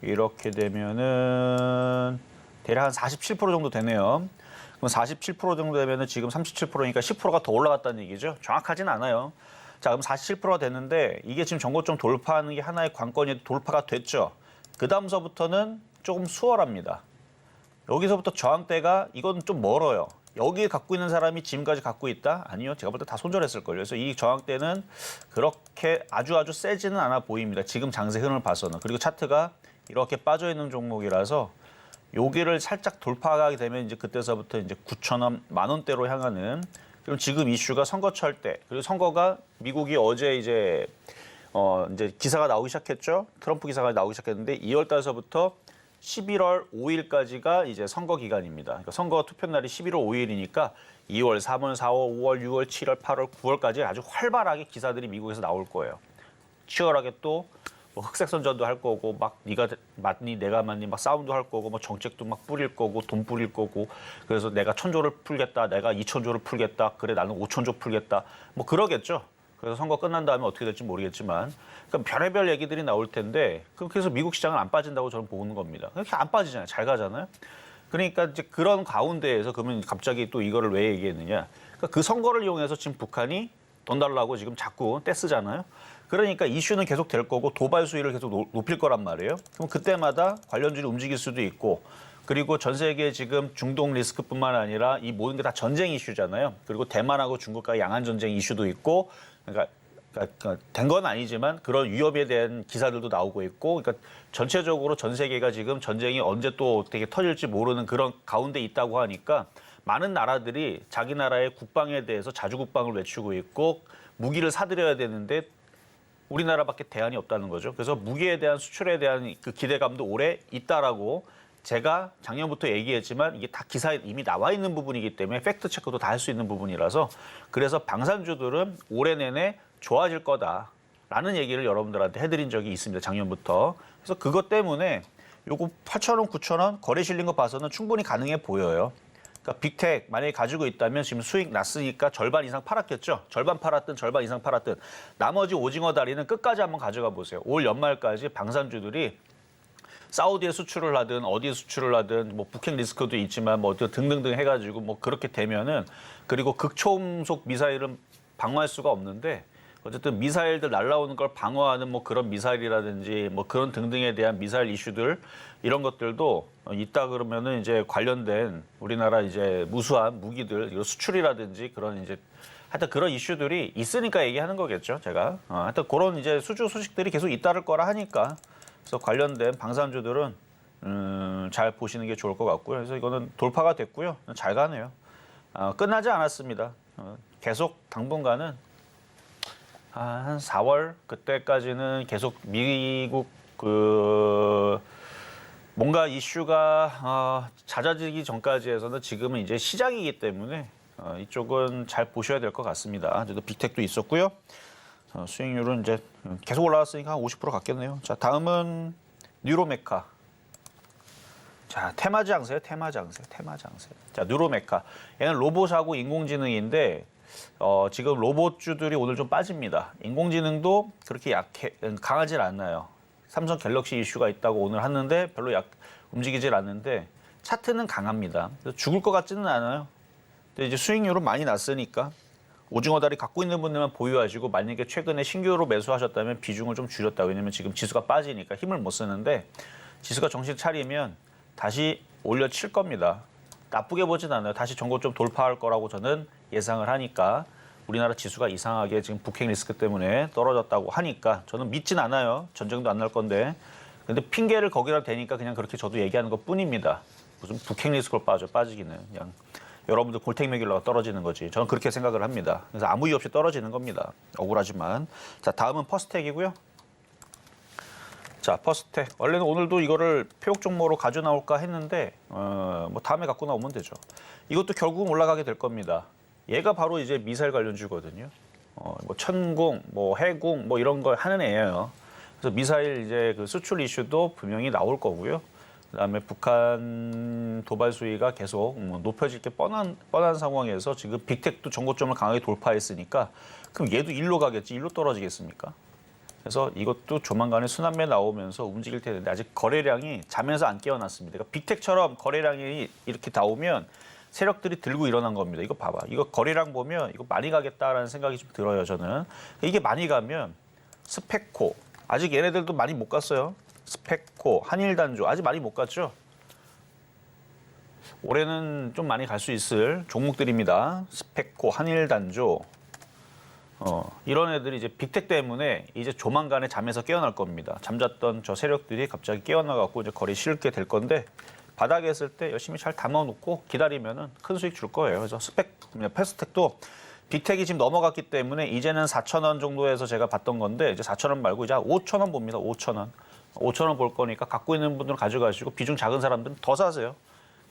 이렇게 되면은 대략 한 47% 정도 되네요. 그럼 47% 정도 되면은 지금 37%니까 10%가 더 올라갔다는 얘기죠. 정확하진 않아요. 자, 그럼 47%가 됐는데 이게 지금 전고점 돌파하는 게 하나의 관건이 돌파가 됐죠. 그 다음서부터는 조금 수월합니다. 여기서부터 저항대가 이건 좀 멀어요. 여기 갖고 있는 사람이 지금까지 갖고 있다? 아니요. 제가 볼 때 다 손절했을걸요. 그래서 이 저항대는 그렇게 아주 세지는 않아 보입니다. 지금 장세 흐름을 봐서는. 그리고 차트가 이렇게 빠져있는 종목이라서 여기를 살짝 돌파하게 되면 이제 그때서부터 이제 9,000원, 10,000원대로 향하는 그럼 지금 이슈가 선거철 때 그리고 선거가 미국이 어제 이제 기사가 나오기 시작했죠. 트럼프 기사가 나오기 시작했는데 2월 달서부터 11월 5일까지가 이제 선거 기간입니다. 그러니까 선거 투표 날이 11월 5일이니까 2월, 3월, 4월, 5월, 6월, 7월, 8월, 9월까지 아주 활발하게 기사들이 미국에서 나올 거예요. 치열하게 또 뭐 흑색선전도 할 거고 막 네가 맞니 내가 맞니 막 싸움도 할 거고 뭐 정책도 막 뿌릴 거고 돈 뿌릴 거고 그래서 내가 1,000조를 풀겠다 내가 2,000조를 풀겠다 그래 나는 5,000조 풀겠다 뭐 그러겠죠. 그래서 선거 끝난 다음에 어떻게 될지 모르겠지만 그러니까 별의별 얘기들이 나올 텐데 그래서 미국 시장은 안 빠진다고 저는 보는 겁니다. 그렇게 안 빠지잖아요. 잘 가잖아요. 그러니까 이제 그런 가운데에서 그러면 갑자기 또 이거를 왜 얘기했느냐. 그러니까 그 선거를 이용해서 지금 북한이 돈 달라고 지금 자꾸 떼쓰잖아요. 그러니까 이슈는 계속 될 거고 도발 수위를 계속 높일 거란 말이에요. 그럼 그때마다 관련주를 움직일 수도 있고 그리고 전 세계 지금 중동 리스크뿐만 아니라 이 모든 게 다 전쟁 이슈잖아요. 그리고 대만하고 중국과 양안 전쟁 이슈도 있고 그러니까 된 건 아니지만 그런 위협에 대한 기사들도 나오고 있고 그러니까 전체적으로 전 세계가 지금 전쟁이 언제 또 어떻게 터질지 모르는 그런 가운데 있다고 하니까 많은 나라들이 자기 나라의 국방에 대해서 자주국방을 외치고 있고 무기를 사들여야 되는데 우리나라밖에 대안이 없다는 거죠. 그래서 무기에 대한 수출에 대한 그 기대감도 오래 있다라고 제가 작년부터 얘기했지만 이게 다 기사에 이미 나와 있는 부분이기 때문에 팩트 체크도 다 할 수 있는 부분이라서 그래서 방산주들은 올해 내내 좋아질 거다라는 얘기를 여러분들한테 해드린 적이 있습니다. 작년부터. 그래서 그것 때문에 요거 8,000원, 9,000원 거래 실린 거 봐서는 충분히 가능해 보여요. 그러니까 빅텍 만약에 가지고 있다면 지금 수익 났으니까 절반 이상 팔았겠죠. 절반 팔았든 절반 이상 팔았든 나머지 오징어 다리는 끝까지 한번 가져가 보세요. 올 연말까지 방산주들이 사우디에 수출을 하든 어디에 수출을 하든 뭐 북핵 리스크도 있지만 뭐 등등등 해가지고 뭐 그렇게 되면은 그리고 극초음속 미사일은 방어할 수가 없는데 어쨌든 미사일들 날라오는 걸 방어하는 뭐 그런 미사일이라든지 뭐 그런 등등에 대한 미사일 이슈들 이런 것들도 있다 그러면은 이제 관련된 우리나라 이제 무수한 무기들 이거 수출이라든지 그런 이제 하여튼 그런 이슈들이 있으니까 얘기하는 거겠죠 제가 하여튼 그런 이제 수주 소식들이 계속 잇따를 거라 하니까 그래서 관련된 방산주들은 잘 보시는 게 좋을 것 같고요. 그래서 이거는 돌파가 됐고요. 잘 가네요. 끝나지 않았습니다. 계속 당분간은 한 4월 그때까지는 계속 미국 뭔가 이슈가 잦아지기 전까지 해서는 지금은 이제 시작이기 때문에 이쪽은 잘 보셔야 될 것 같습니다. 그래도 빅텍도 있었고요. 수익률은 이제 계속 올라왔으니까 한 50% 갔겠네요. 자, 다음은 뉴로메카. 자, 테마장세요. 테마장세. 자, 뉴로메카. 얘는 로봇하고 인공지능인데 지금 로봇주들이 오늘 좀 빠집니다. 인공지능도 그렇게 강하질 않나요. 삼성 갤럭시 이슈가 있다고 오늘 하는데 별로 움직이질 않는데 차트는 강합니다. 죽을 것 같지는 않아요. 근데 이제 수익률은 많이 났으니까 오징어 다리 갖고 있는 분들만 보유하시고 만약에 최근에 신규로 매수하셨다면 비중을 좀 줄였다. 왜냐면 지금 지수가 빠지니까 힘을 못 쓰는데 지수가 정신 차리면 다시 올려칠 겁니다. 나쁘게 보진 않아요. 다시 전고점 돌파할 거라고 저는 예상을 하니까 우리나라 지수가 이상하게 지금 북핵 리스크 때문에 떨어졌다고 하니까 저는 믿진 않아요. 전쟁도 안 날 건데. 근데 핑계를 거기다 대니까 그냥 그렇게 저도 얘기하는 것 뿐입니다. 무슨 북핵 리스크로 빠지기는 그냥 여러분들 골택 먹이려고 떨어지는 거지. 저는 그렇게 생각을 합니다. 그래서 아무 이유 없이 떨어지는 겁니다. 억울하지만. 자, 다음은 퍼스텍이고요. 자, 퍼스텍. 원래는 오늘도 이거를 표역 종목으로 가져 나올까 했는데 뭐 다음에 갖고 나오면 되죠. 이것도 결국은 올라가게 될 겁니다. 얘가 바로 이제 미사일 관련주거든요. 뭐 천궁, 뭐 해궁, 뭐 이런 걸 하는 애예요. 그래서 미사일 이제 그 수출 이슈도 분명히 나올 거고요. 그다음에 북한 도발 수위가 계속 높아질 게 뻔한 상황에서 지금 빅텍도 전고점을 강하게 돌파했으니까 그럼 얘도 일로 가겠지. 일로 떨어지겠습니까? 그래서 이것도 조만간에 순환매 나오면서 움직일 텐데 아직 거래량이 잠에서 안 깨어났습니다. 그러니까 빅텍처럼 거래량이 이렇게 나오면 세력들이 들고 일어난 겁니다. 이거 봐봐. 이거 거래량 보면 이거 많이 가겠다라는 생각이 좀 들어요, 저는. 이게 많이 가면 스펙코, 아직 얘네들도 많이 못 갔어요. 스펙코, 한일단조 아직 많이 못 갔죠. 올해는 좀 많이 갈 수 있을 종목들입니다. 스펙코, 한일단조. 이런 애들이 이제 빅텍 때문에 이제 조만간에 잠에서 깨어날 겁니다. 잠잤던 저 세력들이 갑자기 깨어나갖고 이제 거래 실게 될 건데 바닥에 했을 때 열심히 잘 담아놓고 기다리면은 큰 수익 줄 거예요. 그래서 패스텍도 빅텍이 지금 넘어갔기 때문에 이제는 4,000원 정도에서 제가 봤던 건데 이제 4,000원 말고 이제 5,000원 봅니다. 5,000원. 5,000원 볼 거니까 갖고 있는 분들은 가져가시고 비중 작은 사람들은 더 사세요.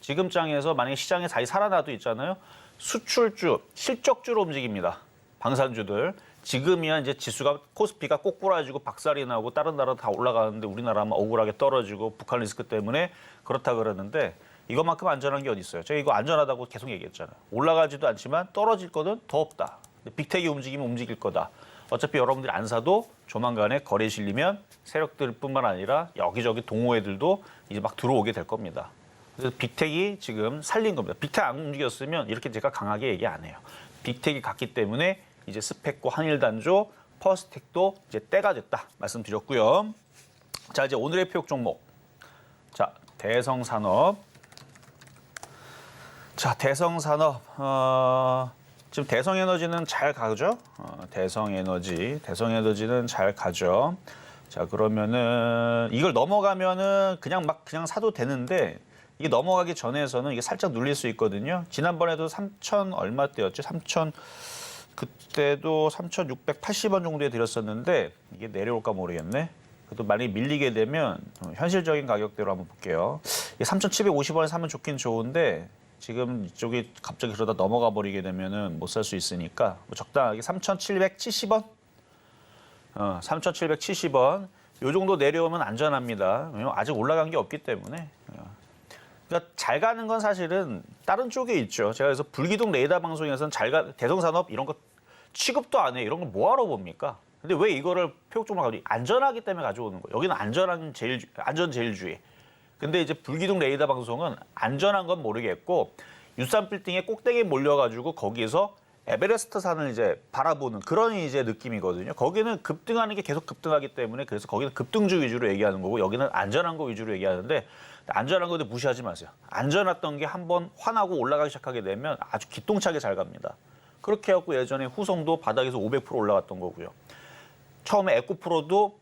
지금 장에서 만약에 시장에 다시 살아나도 있잖아요. 수출주, 실적주로 움직입니다. 방산주들. 지금이야 이제 지수가 코스피가 꼬꾸라지고 박살이 나고 다른 나라 다 올라가는데 우리나라만 억울하게 떨어지고 북한 리스크 때문에 그렇다 그러는데 이것만큼 안전한 게 어디 있어요? 제가 이거 안전하다고 계속 얘기했잖아요. 올라가지도 않지만 떨어질 거는 더 없다. 빅텍이 움직이면 움직일 거다. 어차피 여러분들이 안 사도 조만간에 거래 실리면 세력들뿐만 아니라 여기저기 동호회들도 이제 막 들어오게 될 겁니다. 그래서 빅텍이 지금 살린 겁니다. 빅텍 안 움직였으면 이렇게 제가 강하게 얘기 안 해요. 빅텍이 갔기 때문에 이제 스펙코, 한일단조, 퍼스텍도 이제 때가 됐다 말씀드렸고요. 자, 이제 오늘의 표역 종목. 자, 대성산업. 자, 대성산업. 지금 대성에너지는 잘 가죠? 대성에너지는 잘 가죠. 자, 그러면은 이걸 넘어가면은 그냥 사도 되는데 이게 넘어가기 전에서는 이게 살짝 눌릴 수 있거든요. 지난번에도 3,000 얼마대였죠? 그때도 3,680원 정도에 드렸었는데 이게 내려올까 모르겠네. 그래도 만약에 밀리게 되면 현실적인 가격대로 한번 볼게요. 3,750원에 사면 좋긴 좋은데 지금 이쪽이 갑자기 그러다 넘어가 버리게 되면은 못 살 수 있으니까 뭐 적당하게 3,770원? 3,770원. 요 정도 내려오면 안전합니다. 왜냐면 아직 올라간 게 없기 때문에. 그러니까 잘 가는 건 사실은 다른 쪽에 있죠. 제가 그래서 불기둥 레이더 방송에서는 대성산업 이런 거 취급도 안 해요. 이런 걸 뭐하러 봅니까? 근데 왜 이거를 표적종으로 가지고 안전하기 때문에 가져오는 거예요. 여기는 안전 제일주의. 근데 이제 불기둥 레이더 방송은 안전한 건 모르겠고 유산 빌딩에 꼭대기에 몰려가지고 거기에서 에베레스트 산을 이제 바라보는 그런 이제 느낌이거든요. 거기는 급등하는 게 계속 급등하기 때문에 그래서 거기는 급등주 위주로 얘기하는 거고 여기는 안전한 거 위주로 얘기하는데 안전한 건데 무시하지 마세요. 안전했던 게 한번 환하고 올라가기 시작하게 되면 아주 기똥차게 잘 갑니다. 그렇게 해갖고 예전에 후성도 바닥에서 500% 올라갔던 거고요. 처음에 에코프로도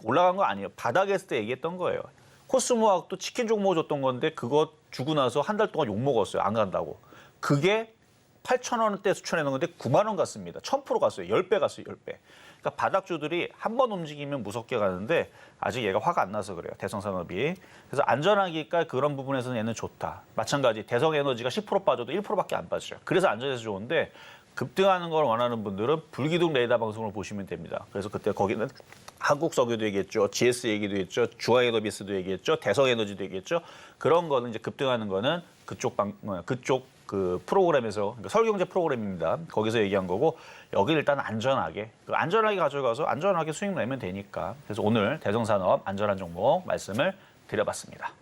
올라간 거 아니에요. 바닥에 있을 때 얘기했던 거예요. 코스모학도 치킨 종목 줬던 건데 그거 주고 나서 한 달 동안 욕먹었어요. 안 간다고. 그게 8,000원대 수천해놓은 건데 9만 원 갔습니다. 1,000% 갔어요. 10배 갔어요. 10배. 그러니까 바닥주들이 한 번 움직이면 무섭게 가는데 아직 얘가 화가 안 나서 그래요. 대성산업이. 그래서 안전하기까 그런 부분에서는 얘는 좋다. 마찬가지 대성에너지가 10% 빠져도 1%밖에 안 빠져요. 그래서 안전해서 좋은데 급등하는 걸 원하는 분들은 불기둥 레이더 방송을 보시면 됩니다. 그래서 그때 거기는 한국석유도 얘기했죠. GS 얘기도 했죠. 중앙에너비스도 얘기했죠. 대성에너지도 얘기했죠. 그런 거는 이제 급등하는 거는 그쪽 그 프로그램에서 그러니까 설경제 프로그램입니다. 거기서 얘기한 거고 여기 일단 안전하게 가져가서 안전하게 수익 내면 되니까. 그래서 오늘 대성산업 안전한 종목 말씀을 드려봤습니다.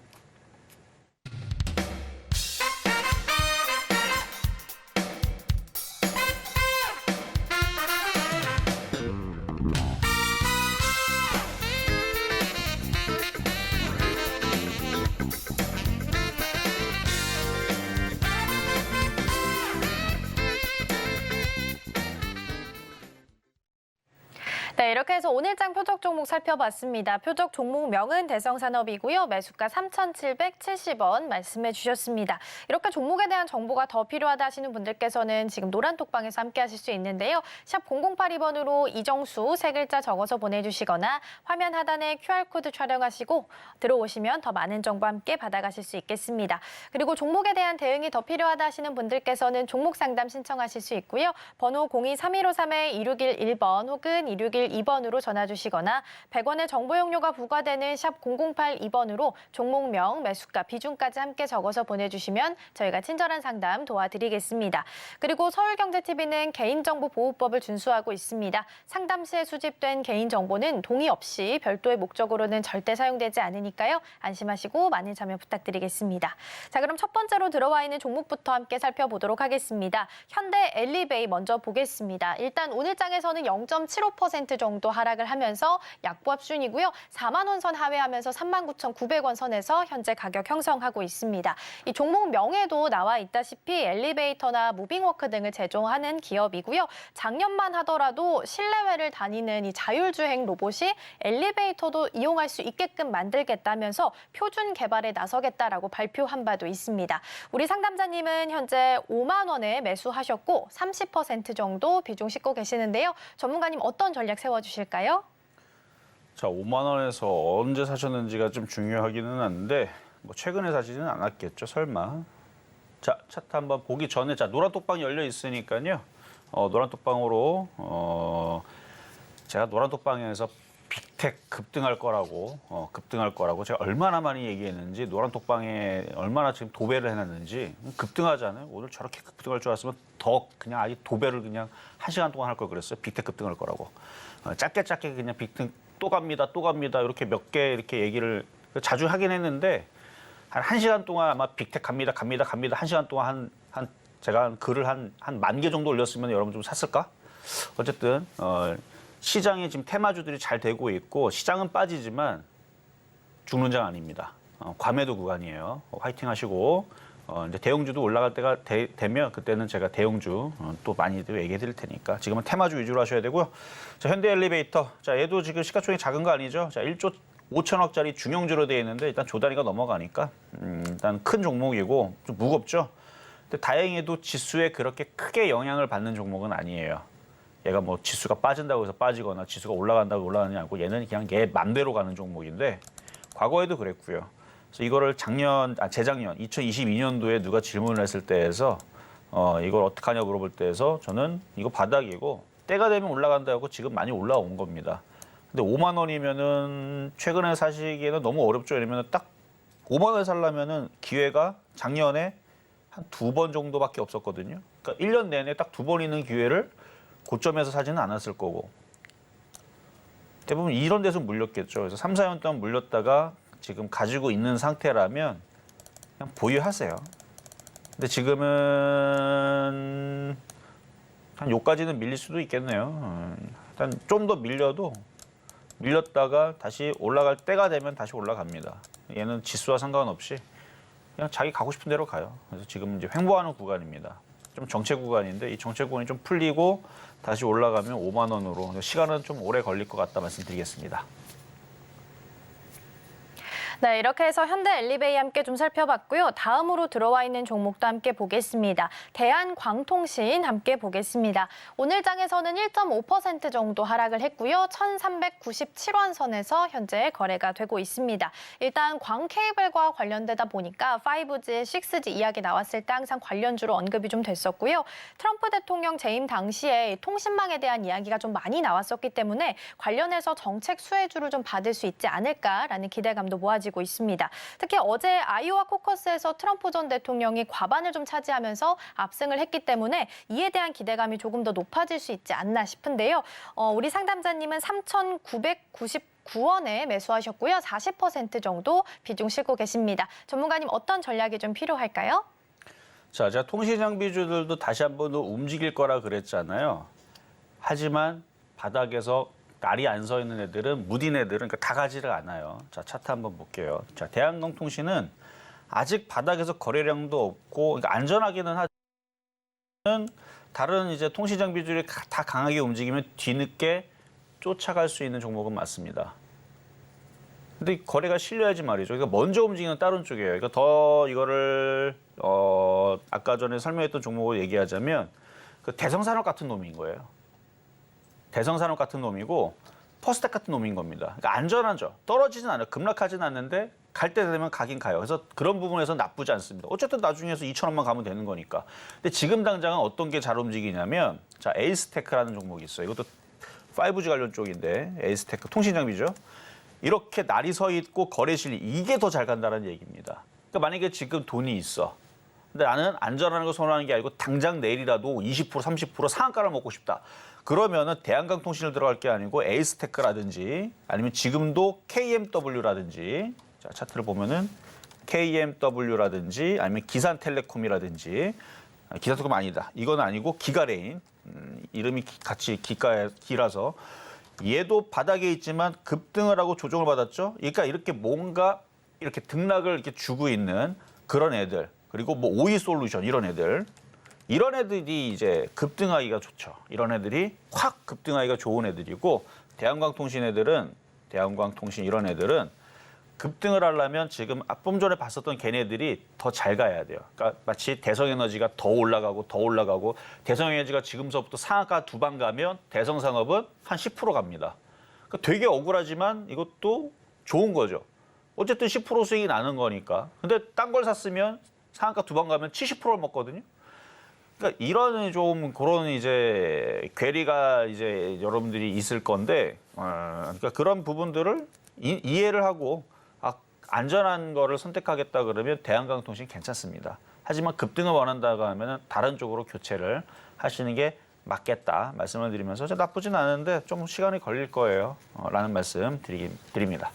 네, 이렇게 해서 오늘장 표적 종목 살펴봤습니다. 표적 종목명은 대성산업이고요. 매수가 3,770원 말씀해 주셨습니다. 이렇게 종목에 대한 정보가 더 필요하다 하시는 분들께서는 지금 노란톡방에서 함께 하실 수 있는데요. 샵 0082번으로 이정수 세 글자 적어서 보내주시거나 화면 하단에 QR코드 촬영하시고 들어오시면 더 많은 정보 함께 받아가실 수 있겠습니다. 그리고 종목에 대한 대응이 더 필요하다 하시는 분들께서는 종목 상담 신청하실 수 있고요. 번호 02-3153-2611번 혹은 2612번 02번으로 전화 주시거나 100원의 정보 용료가 부과되는 샵 0082번으로 종목명, 매수가, 비중까지 함께 적어서 보내주시면 저희가 친절한 상담 도와드리겠습니다. 그리고 서울경제TV는 개인정보보호법을 준수하고 있습니다. 상담 시에 수집된 개인정보는 동의 없이 별도의 목적으로는 절대 사용되지 않으니까요. 안심하시고 많은 참여 부탁드리겠습니다. 자, 그럼 첫 번째로 들어와 있는 종목부터 함께 살펴보도록 하겠습니다. 현대 엘리베이 먼저 보겠습니다. 일단 오늘 장에서는 0.75% 정도 하락을 하면서 약보합 수준이고요. 4만 원 선 하회하면서 39,900원 선에서 현재 가격 형성하고 있습니다. 이 종목 명에도 나와 있다시피 엘리베이터나 무빙워크 등을 제조하는 기업이고요. 작년만 하더라도 실내외를 다니는 이 자율주행 로봇이 엘리베이터도 이용할 수 있게끔 만들겠다면서 표준 개발에 나서겠다라고 발표한 바도 있습니다. 우리 상담자님은 현재 5만 원에 매수하셨고 30% 정도 비중 싣고 계시는데요. 전문가님 어떤 전략 세워주실까요? 자, 5만 원에서 언제 사셨는지가 좀 중요하기는 한데 뭐 최근에 사시지는 않았겠죠, 설마. 자, 차트 한번 보기 전에 자 노란 톡방이 열려 있으니까요. 노란 톡방으로 제가 노란 톡방에서 빅텍 급등할 거라고 제가 얼마나 많이 얘기했는지 노란 톡방에 얼마나 지금 도배를 해놨는지 급등하잖아요. 오늘 저렇게 급등할 줄 알았으면 더 그냥 아예 도배를 그냥 1시간 동안 할 걸 그랬어요. 빅텍 급등할 거라고. 짧게 그냥 빅텍 또 갑니다 이렇게 몇 개 이렇게 얘기를 자주 하긴 했는데 한 1시간 동안 아마 빅텍 갑니다 1시간 동안 제가 글을 한 10,000개 정도 올렸으면 여러분 좀 샀을까? 어쨌든 시장이 지금 테마주들이 잘 되고 있고 시장은 빠지지만 죽는 장 아닙니다. 과매도 구간이에요. 화이팅 하시고 이제 대형주도 올라갈 때가 되면 그때는 제가 대형주 또 많이들 얘기해 드릴 테니까 지금은 테마주 위주로 하셔야 되고요. 자, 현대 엘리베이터. 자, 얘도 지금 시가총액이 작은 거 아니죠? 자, 1조 5천억짜리 중형주로 되어 있는데 일단 조단위가 넘어가니까 일단 큰 종목이고 좀 무겁죠. 근데 다행히도 지수에 그렇게 크게 영향을 받는 종목은 아니에요. 얘가 뭐 지수가 빠진다고 해서 빠지거나 지수가 올라간다고 올라가는 게 아니고 얘는 그냥 얘 맘대로 가는 종목인데 과거에도 그랬고요. 그래서 이거를 재작년 2022년도에 누가 질문을 했을 때에서 이걸 어떡하냐 물어볼 때에서 저는 이거 바닥이고 때가 되면 올라간다고 지금 많이 올라온 겁니다. 근데 5만 원이면은 최근에 사시기에는 너무 어렵죠. 왜냐면 딱 5만 원에 살려면은 기회가 작년에 한 2번 정도밖에 없었거든요. 그러니까 1년 내내 딱 2번 있는 기회를 고점에서 사지는 않았을 거고 대부분 이런 데서 물렸겠죠. 그래서 3, 4년 동안 물렸다가 지금 가지고 있는 상태라면 그냥 보유하세요. 근데 지금은 한 요까지는 밀릴 수도 있겠네요. 일단 좀 더 밀렸다가 다시 올라갈 때가 되면 다시 올라갑니다. 얘는 지수와 상관없이 그냥 자기 가고 싶은 대로 가요. 그래서 지금 이제 횡보하는 구간입니다. 좀 정체 구간인데 이 정체 구간이 좀 풀리고 다시 올라가면 5만 원으로 시간은 좀 오래 걸릴 것 같다 말씀드리겠습니다. 네, 이렇게 해서 현대 엘리베이 함께 좀 살펴봤고요. 다음으로 들어와 있는 종목도 함께 보겠습니다. 대한광통신 함께 보겠습니다. 오늘 장에서는 1.5% 정도 하락을 했고요. 1,397원 선에서 현재 거래가 되고 있습니다. 일단 광 케이블과 관련되다 보니까 5G, 6G 이야기 나왔을 때 항상 관련주로 언급이 좀 됐었고요. 트럼프 대통령 재임 당시에 통신망에 대한 이야기가 좀 많이 나왔었기 때문에 관련해서 정책 수혜주를 좀 받을 수 있지 않을까라는 기대감도 모아지고 있습니다. 특히 어제 아이오와 코커스에서 트럼프 전 대통령이 과반을 좀 차지하면서 압승을 했기 때문에 이에 대한 기대감이 조금 더 높아질 수 있지 않나 싶은데요. 우리 상담자님은 3,999원에 매수하셨고요. 40% 정도 비중 싣고 계십니다. 전문가님 어떤 전략이 좀 필요할까요? 자, 제가 통신장비주들도 다시 한번 더 움직일 거라 그랬잖아요. 하지만 바닥에서 날이 안 서 있는 애들은 무딘 애들은 그러니까 다 가지를 않아요. 자, 차트 한번 볼게요. 자, 대한광통신은 아직 바닥에서 거래량도 없고 그러니까 안전하기는 하지만 다른 이제 통신장비주들이 다 강하게 움직이면 뒤늦게 쫓아갈 수 있는 종목은 맞습니다. 근데 거래가 실려야지 말이죠. 그러니까 먼저 움직이는 다른 쪽이에요. 그러니까 더 이거를 아까 전에 설명했던 종목을 얘기하자면 그 대성산업 같은 놈인 거예요. 대성산업 같은 놈이고 퍼스텍 같은 놈인 겁니다. 그러니까 안전하죠. 떨어지진 않아요. 급락하진 않는데 갈 때 되면 가긴 가요. 그래서 그런 부분에서 나쁘지 않습니다. 어쨌든 나중에서 2,000원만 가면 되는 거니까. 근데 지금 당장은 어떤 게 잘 움직이냐면 자, 에이스테크라는 종목이 있어요. 이것도 5G 관련 쪽인데 에이스테크 통신 장비죠. 이렇게 날이 서 있고 거래 실리 이게 더 잘 간다는 얘기입니다. 그러니까 만약에 지금 돈이 있어. 근데 나는 안전한 걸 선호하는 게 아니고 당장 내일이라도 20% 30% 상한가를 먹고 싶다. 그러면은 대한강통신을 들어갈 게 아니고 에이스테크라든지 아니면 지금도 KMW라든지 자, 차트를 보면은 KMW라든지 아니면 기산텔레콤이라든지 기산텔레콤 아니다. 이건 아니고 기가레인 이름이 같이 기라서 얘도 바닥에 있지만 급등을 하고 조정을 받았죠. 그러니까 이렇게 뭔가 이렇게 등락을 이렇게 주고 있는 그런 애들 그리고 뭐 오이솔루션 이런 애들이 이제 급등하기가 좋죠. 이런 애들이 확 급등하기가 좋은 애들이고 대한광통신 이런 애들은 급등을 하려면 지금 좀 전에 봤었던 걔네들이 더 잘 가야 돼요. 그러니까 마치 대성에너지가 더 올라가고 대성에너지가 지금서부터 상한가 2방 가면 대성산업은 한 10% 갑니다. 그러니까 되게 억울하지만 이것도 좋은 거죠. 어쨌든 10% 수익이 나는 거니까. 근데 딴 걸 샀으면 상한가 2방 가면 70%를 먹거든요. 그러니까 이런 좀 그런 이제 괴리가 이제 여러분들이 있을 건데, 그러니까 그런 부분들을 이해를 하고 안전한 거를 선택하겠다 그러면 대한강통신 괜찮습니다. 하지만 급등을 원한다고 하면 다른 쪽으로 교체를 하시는 게 맞겠다 말씀을 드리면서 나쁘진 않은데 좀 시간이 걸릴 거예요. 라는 말씀 드립니다.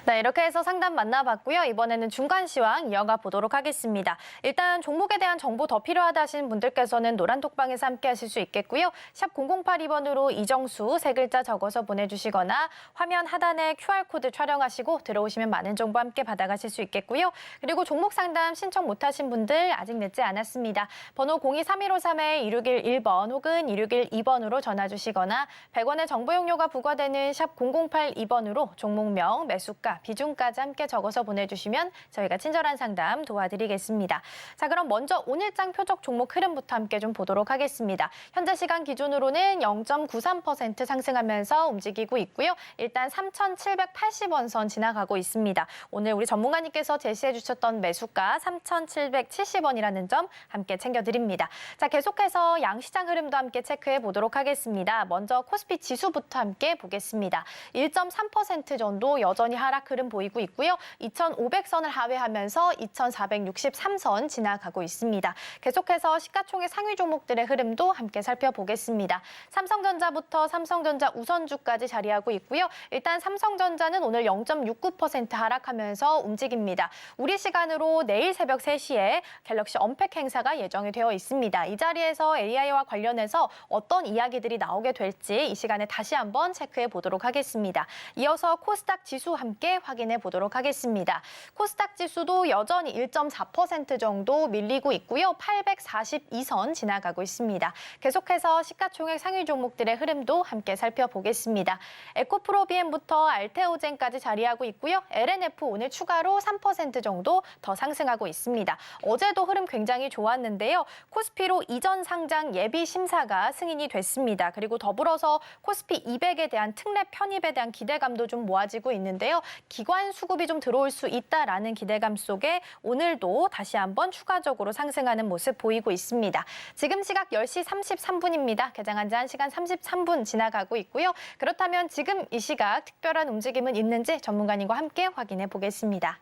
네, 이렇게 해서 상담 만나봤고요. 이번에는 중간 시황 이어가 보도록 하겠습니다. 일단 종목에 대한 정보 더 필요하다 하시는 분들께서는 노란톡방에서 함께 하실 수 있겠고요. 샵 0082번으로 이정수 세 글자 적어서 보내주시거나 화면 하단에 QR코드 촬영하시고 들어오시면 많은 정보 함께 받아가실 수 있겠고요. 그리고 종목 상담 신청 못하신 분들 아직 늦지 않았습니다. 번호 023153-2611번 혹은 2612번으로 전화 주시거나 100원의 정보 용료가 부과되는 샵 0082번으로 종목명, 매수가, 비중까지 함께 적어서 보내주시면 저희가 친절한 상담 도와드리겠습니다. 자, 그럼 먼저 오늘장 표적 종목 흐름부터 함께 좀 보도록 하겠습니다. 현재 시간 기준으로는 0.93% 상승하면서 움직이고 있고요. 일단 3,780원 선 지나가고 있습니다. 오늘 우리 전문가님께서 제시해 주셨던 매수가 3,770원이라는 점 함께 챙겨드립니다. 자, 계속해서 양시장 흐름도 함께 체크해 보도록 하겠습니다. 먼저 코스피 지수부터 함께 보겠습니다. 1.3% 정도 여전히 하락 흐름 보이고 있고요. 2,500선을 하회하면서 2,463선 지나가고 있습니다. 계속해서 시가총액 상위 종목들의 흐름도 함께 살펴보겠습니다. 삼성전자부터 삼성전자 우선주까지 자리하고 있고요. 일단 삼성전자는 오늘 0.69% 하락하면서 움직입니다. 우리 시간으로 내일 새벽 3시에 갤럭시 언팩 행사가 예정이 되어 있습니다. 이 자리에서 AI와 관련해서 어떤 이야기들이 나오게 될지 이 시간에 다시 한번 체크해 보도록 하겠습니다. 이어서 코스닥 지수 함께 확인해 보도록 하겠습니다. 코스닥 지수도 여전히 1.4% 정도 밀리고 있고요. 842선 지나가고 있습니다. 계속해서 시가총액 상위 종목들의 흐름도 함께 살펴보겠습니다. 에코프로비엠부터 알테오젠까지 자리하고 있고요. LNF 오늘 추가로 3% 정도 더 상승하고 있습니다. 어제도 흐름 굉장히 좋았는데요. 코스피로 이전 상장 예비 심사가 승인이 됐습니다. 그리고 더불어서 코스피 200에 대한 특례 편입에 대한 기대감도 좀 모아지고 있는데요. 기관 수급이 좀 들어올 수 있다라는 기대감 속에 오늘도 다시 한번 추가적으로 상승하는 모습 보이고 있습니다. 지금 시각 10시 33분입니다. 개장한 지 1시간 33분 지나가고 있고요. 그렇다면 지금 이 시각 특별한 움직임은 있는지 전문가님과 함께 확인해 보겠습니다.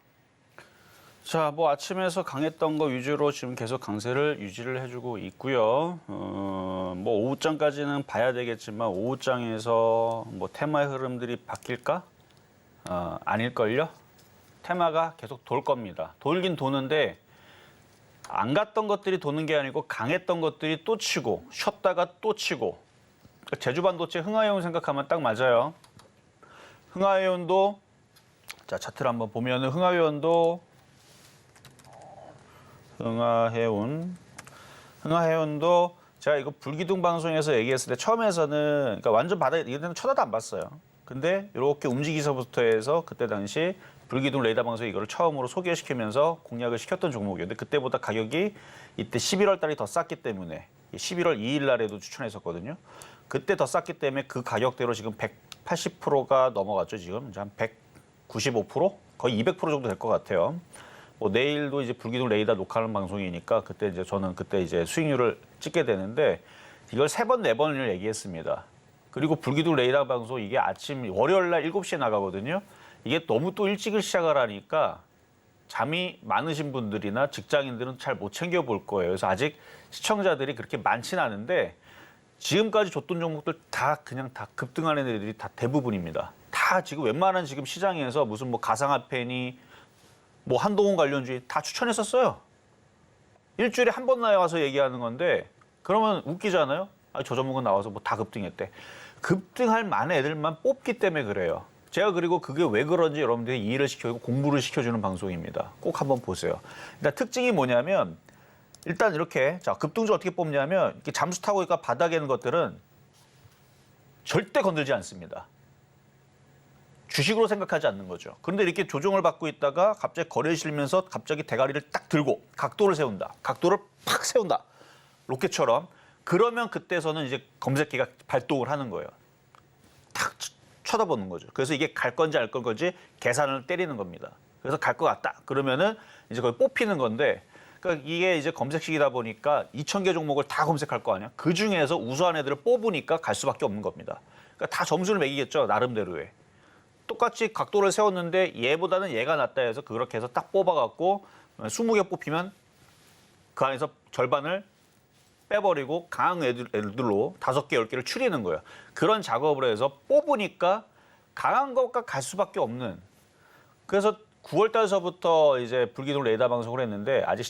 자, 뭐 아침에서 강했던 거 위주로 지금 계속 강세를 유지를 해주고 있고요. 뭐 오후장까지는 봐야 되겠지만 오후장에서 뭐 테마의 흐름들이 바뀔까? 아닐걸요? 테마가 계속 돌 겁니다. 돌긴 도는데 안 갔던 것들이 도는 게 아니고 강했던 것들이 또 치고 쉬었다가 또 치고 제주반도체 흥하해운 생각하면 딱 맞아요. 흥하해운도 자 차트를 한번 보면은 흥하해운도 제가 이거 불기둥 방송에서 얘기했을 때 처음에서는 그러니까 완전 바닥에 이런 쳐다도 안 봤어요. 근데 이렇게 움직이서부터 해서 그때 당시 불기둥 레이더 방송에 이거를 처음으로 소개시키면서 공략을 시켰던 종목이었는데 그때보다 가격이 이때 11월 달이 더 쌌기 때문에 11월 2일 날에도 추천했었거든요. 그때 더 쌌기 때문에 그 가격대로 지금 180%가 넘어갔죠. 지금 한 195%? 거의 200% 정도 될 것 같아요. 뭐 내일도 이제 불기둥 레이더 녹화하는 방송이니까 그때 이제 저는 그때 이제 수익률을 찍게 되는데 이걸 3번, 4번을 얘기했습니다. 그리고 불기둥 레이더 방송 이게 아침 월요일 날 7시에 나가거든요. 이게 너무 또 일찍을 시작을 하니까 잠이 많으신 분들이나 직장인들은 잘 못 챙겨 볼 거예요. 그래서 아직 시청자들이 그렇게 많지는 않은데 지금까지 줬던 종목들 다 그냥 다 급등하는 애들이 다 대부분입니다. 다 지금 웬만한 지금 시장에서 무슨 뭐 가상화폐니 뭐 한동훈 관련주의 다 추천했었어요. 일주일에 한 번 나와서 얘기하는 건데 그러면 웃기잖아요. 아, 저 종목은 나와서 뭐 다 급등했대. 급등할 만한 애들만 뽑기 때문에 그래요. 제가 그리고 그게 왜 그런지 여러분들이 이해를 시켜주고 공부를 시켜주는 방송입니다. 꼭 한번 보세요. 일단 특징이 뭐냐면 일단 이렇게 자 급등주 어떻게 뽑냐면 이렇게 잠수 타고 있까 바닥에 있는 것들은 절대 건들지 않습니다. 주식으로 생각하지 않는 거죠. 그런데 이렇게 조정을 받고 있다가 갑자기 거래를 실면서 갑자기 대가리를 딱 들고 각도를 세운다. 각도를 팍 세운다. 로켓처럼. 그러면 그때서는 이제 검색기가 발동을 하는 거예요. 탁 쳐다보는 거죠. 그래서 이게 갈 건지 알 건지 계산을 때리는 겁니다. 그래서 갈 것 같다. 그러면은 이제 거기 뽑히는 건데 그러니까 이게 이제 검색식이다 보니까 2,000개 종목을 다 검색할 거 아니야. 그 중에서 우수한 애들을 뽑으니까 갈 수밖에 없는 겁니다. 그러니까 다 점수를 매기겠죠. 나름대로의. 똑같이 각도를 세웠는데 얘보다는 얘가 낫다 해서 그렇게 해서 딱 뽑아갖고 20개 뽑히면 그 안에서 절반을 빼버리고 강한 애들로 5개, 10개를 추리는 거예요. 그런 작업을 해서 뽑으니까 강한 것과 갈 수밖에 없는. 그래서 9월 달서부터 이제 불기둥 레이더 방송을 했는데 아직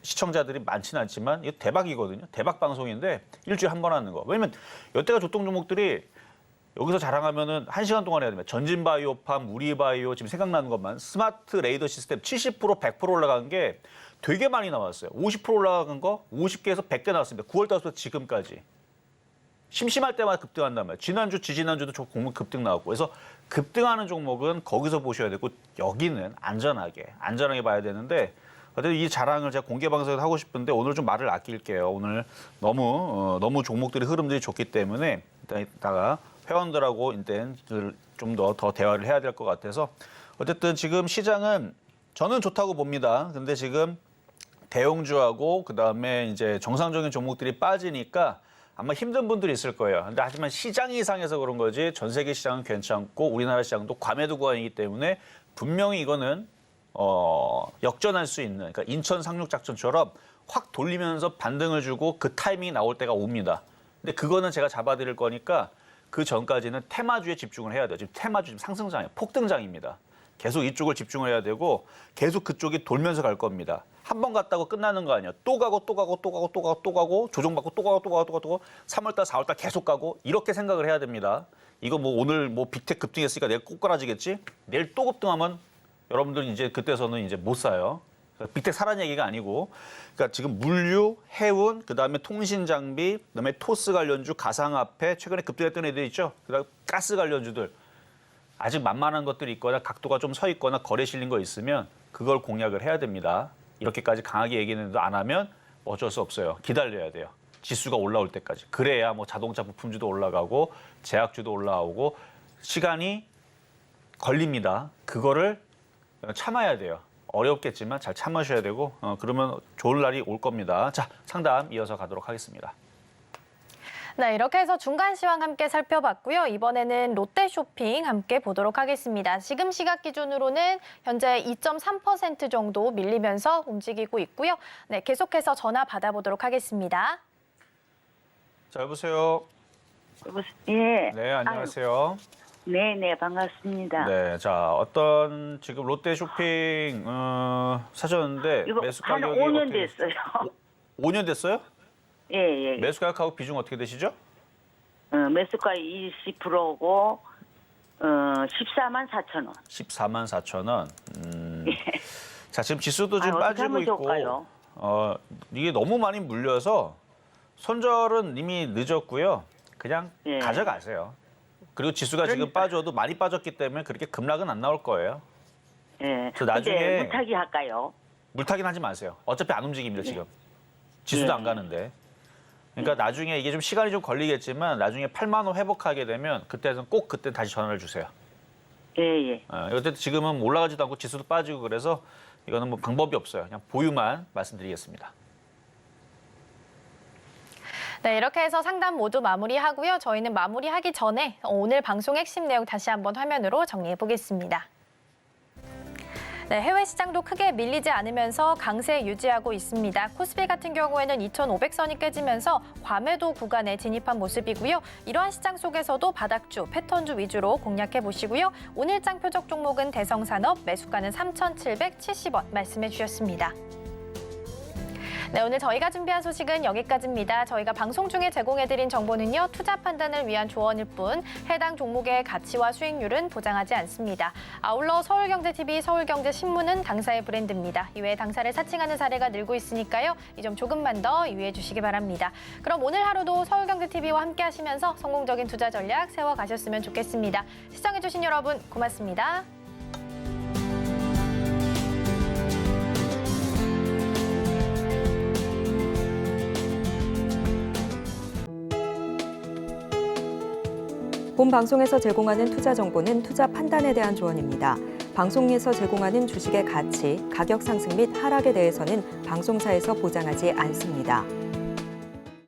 시청자들이 많지는 않지만 이거 대박이거든요. 대박 방송인데 일주일에 한 번 하는 거. 왜냐면 여태가 줬던 종목들이 여기서 자랑하면은 1시간 동안 해야 됩니다. 전진바이오팜, 우리바이오 지금 생각나는 것만 스마트 레이더 시스템 70%, 100% 올라간 게 되게 많이 나왔어요. 50% 올라간 거 50개에서 100개 나왔습니다. 9월 달부터 지금까지. 심심할 때마다 급등한단 말이에요. 지난주, 지지난주도 저 공목 급등 나왔고. 그래서 급등하는 종목은 거기서 보셔야 되고 여기는 안전하게 봐야 되는데 어쨌든 이 자랑을 제가 공개 방송에서 하고 싶은데 오늘 좀 말을 아낄게요. 오늘 너무 종목들이 흐름들이 좋기 때문에 일단 이따가 회원들하고 일단 좀 더 대화를 해야 될 것 같아서 어쨌든 지금 시장은 저는 좋다고 봅니다. 근데 지금 대형주하고 그다음에 이제 정상적인 종목들이 빠지니까 아마 힘든 분들이 있을 거예요. 근데 하지만 시장 이상해서 그런 거지 전 세계 시장은 괜찮고 우리나라 시장도 과매도 구간이기 때문에 분명히 이거는 역전할 수 있는 그러니까 인천 상륙 작전처럼 확 돌리면서 반등을 주고 그 타이밍이 나올 때가 옵니다. 근데 그거는 제가 잡아드릴 거니까 그 전까지는 테마주에 집중을 해야 돼요. 지금 테마주 지금 상승장이에요. 폭등장입니다. 계속 이쪽을 집중을 해야 되고 계속 그쪽이 돌면서 갈 겁니다. 한 번 갔다고 끝나는 거 아니에요. 또 가고 조정받고 또 가고 3월달 4월달 계속 가고 이렇게 생각을 해야 됩니다. 이거 뭐 오늘 뭐 빅텍 급등했으니까 내일 꼭 깔아지겠지? 내일 또 급등하면 여러분들 이제 그때서는 이제 못 사요. 빅텍 사라는 얘기가 아니고 그러니까 지금 물류, 해운, 그다음에 통신 장비, 그다음에 토스 관련주, 가상화폐 최근에 급등했던 애들 있죠. 그다음 가스 관련주들 아직 만만한 것들이 있거나 각도가 좀 서 있거나 거래 실린 거 있으면 그걸 공략을 해야 됩니다. 이렇게까지 강하게 얘기는 안 하면 어쩔 수 없어요. 기다려야 돼요. 지수가 올라올 때까지. 그래야 뭐 자동차 부품주도 올라가고 제약주도 올라오고 시간이 걸립니다. 그거를 참아야 돼요. 어렵겠지만 잘 참으셔야 되고 그러면 좋은 날이 올 겁니다. 자, 상담 이어서 가도록 하겠습니다. 네, 이렇게 해서 중간 시황 함께 살펴봤고요. 이번에는 롯데쇼핑 함께 보도록 하겠습니다. 지금 시각 기준으로는 현재 2.3% 정도 밀리면서 움직이고 있고요. 네, 계속해서 전화 받아보도록 하겠습니다. 자, 여보세요. 예. 네, 안녕하세요. 네네, 반갑습니다. 네, 자, 어떤 지금 롯데쇼핑 사셨는데 이거 매수 한 가격이 5년 어떻게 됐어요. 5년 됐어요? 예. 매수 가격하고 비중 어떻게 되시죠? 매수가 20%고, 14만 4천 원. 14만 4천 원. 자, 지금 지수도 지금 어떻게 빠지고 하면 있고, 좋을까요? 이게 너무 많이 물려서 손절은 이미 늦었고요. 그냥 예. 가져가세요. 그리고 지수가 지금 그러니까. 빠져도 많이 빠졌기 때문에 그렇게 급락은 안 나올 거예요. 예. 저 나중에- 근데 물타기 할까요? 물타긴 하지 마세요. 어차피 안 움직입니다, 지금. 지수도 예. 안 가는데. 그러니까 나중에 이게 좀 시간이 좀 걸리겠지만 나중에 8만 원 회복하게 되면 그때는 꼭 그때 다시 전화를 주세요. 예. 어쨌든 지금은 올라가지도 않고 지수도 빠지고 그래서 이거는 뭐 방법이 없어요. 그냥 보유만 말씀드리겠습니다. 네, 이렇게 해서 상담 모두 마무리하고요. 저희는 마무리하기 전에 오늘 방송 핵심 내용 다시 한번 화면으로 정리해 보겠습니다. 네, 해외 시장도 크게 밀리지 않으면서 강세 유지하고 있습니다. 코스피 같은 경우에는 2,500선이 깨지면서 과매도 구간에 진입한 모습이고요. 이러한 시장 속에서도 바닥주, 패턴주 위주로 공략해 보시고요. 오늘장 표적 종목은 대성산업, 매수가는 3,770원 말씀해 주셨습니다. 네, 오늘 저희가 준비한 소식은 여기까지입니다. 저희가 방송 중에 제공해드린 정보는요, 투자 판단을 위한 조언일 뿐 해당 종목의 가치와 수익률은 보장하지 않습니다. 아울러 서울경제TV, 서울경제신문은 당사의 브랜드입니다. 이외에 당사를 사칭하는 사례가 늘고 있으니까요. 이 점 조금만 더 유의해 주시기 바랍니다. 그럼 오늘 하루도 서울경제TV와 함께 하시면서 성공적인 투자 전략 세워가셨으면 좋겠습니다. 시청해주신 여러분 고맙습니다. 본 방송에서 제공하는 투자 정보는 투자 판단에 대한 조언입니다. 방송에서 제공하는 주식의 가치, 가격 상승 및 하락에 대해서는 방송사에서 보장하지 않습니다.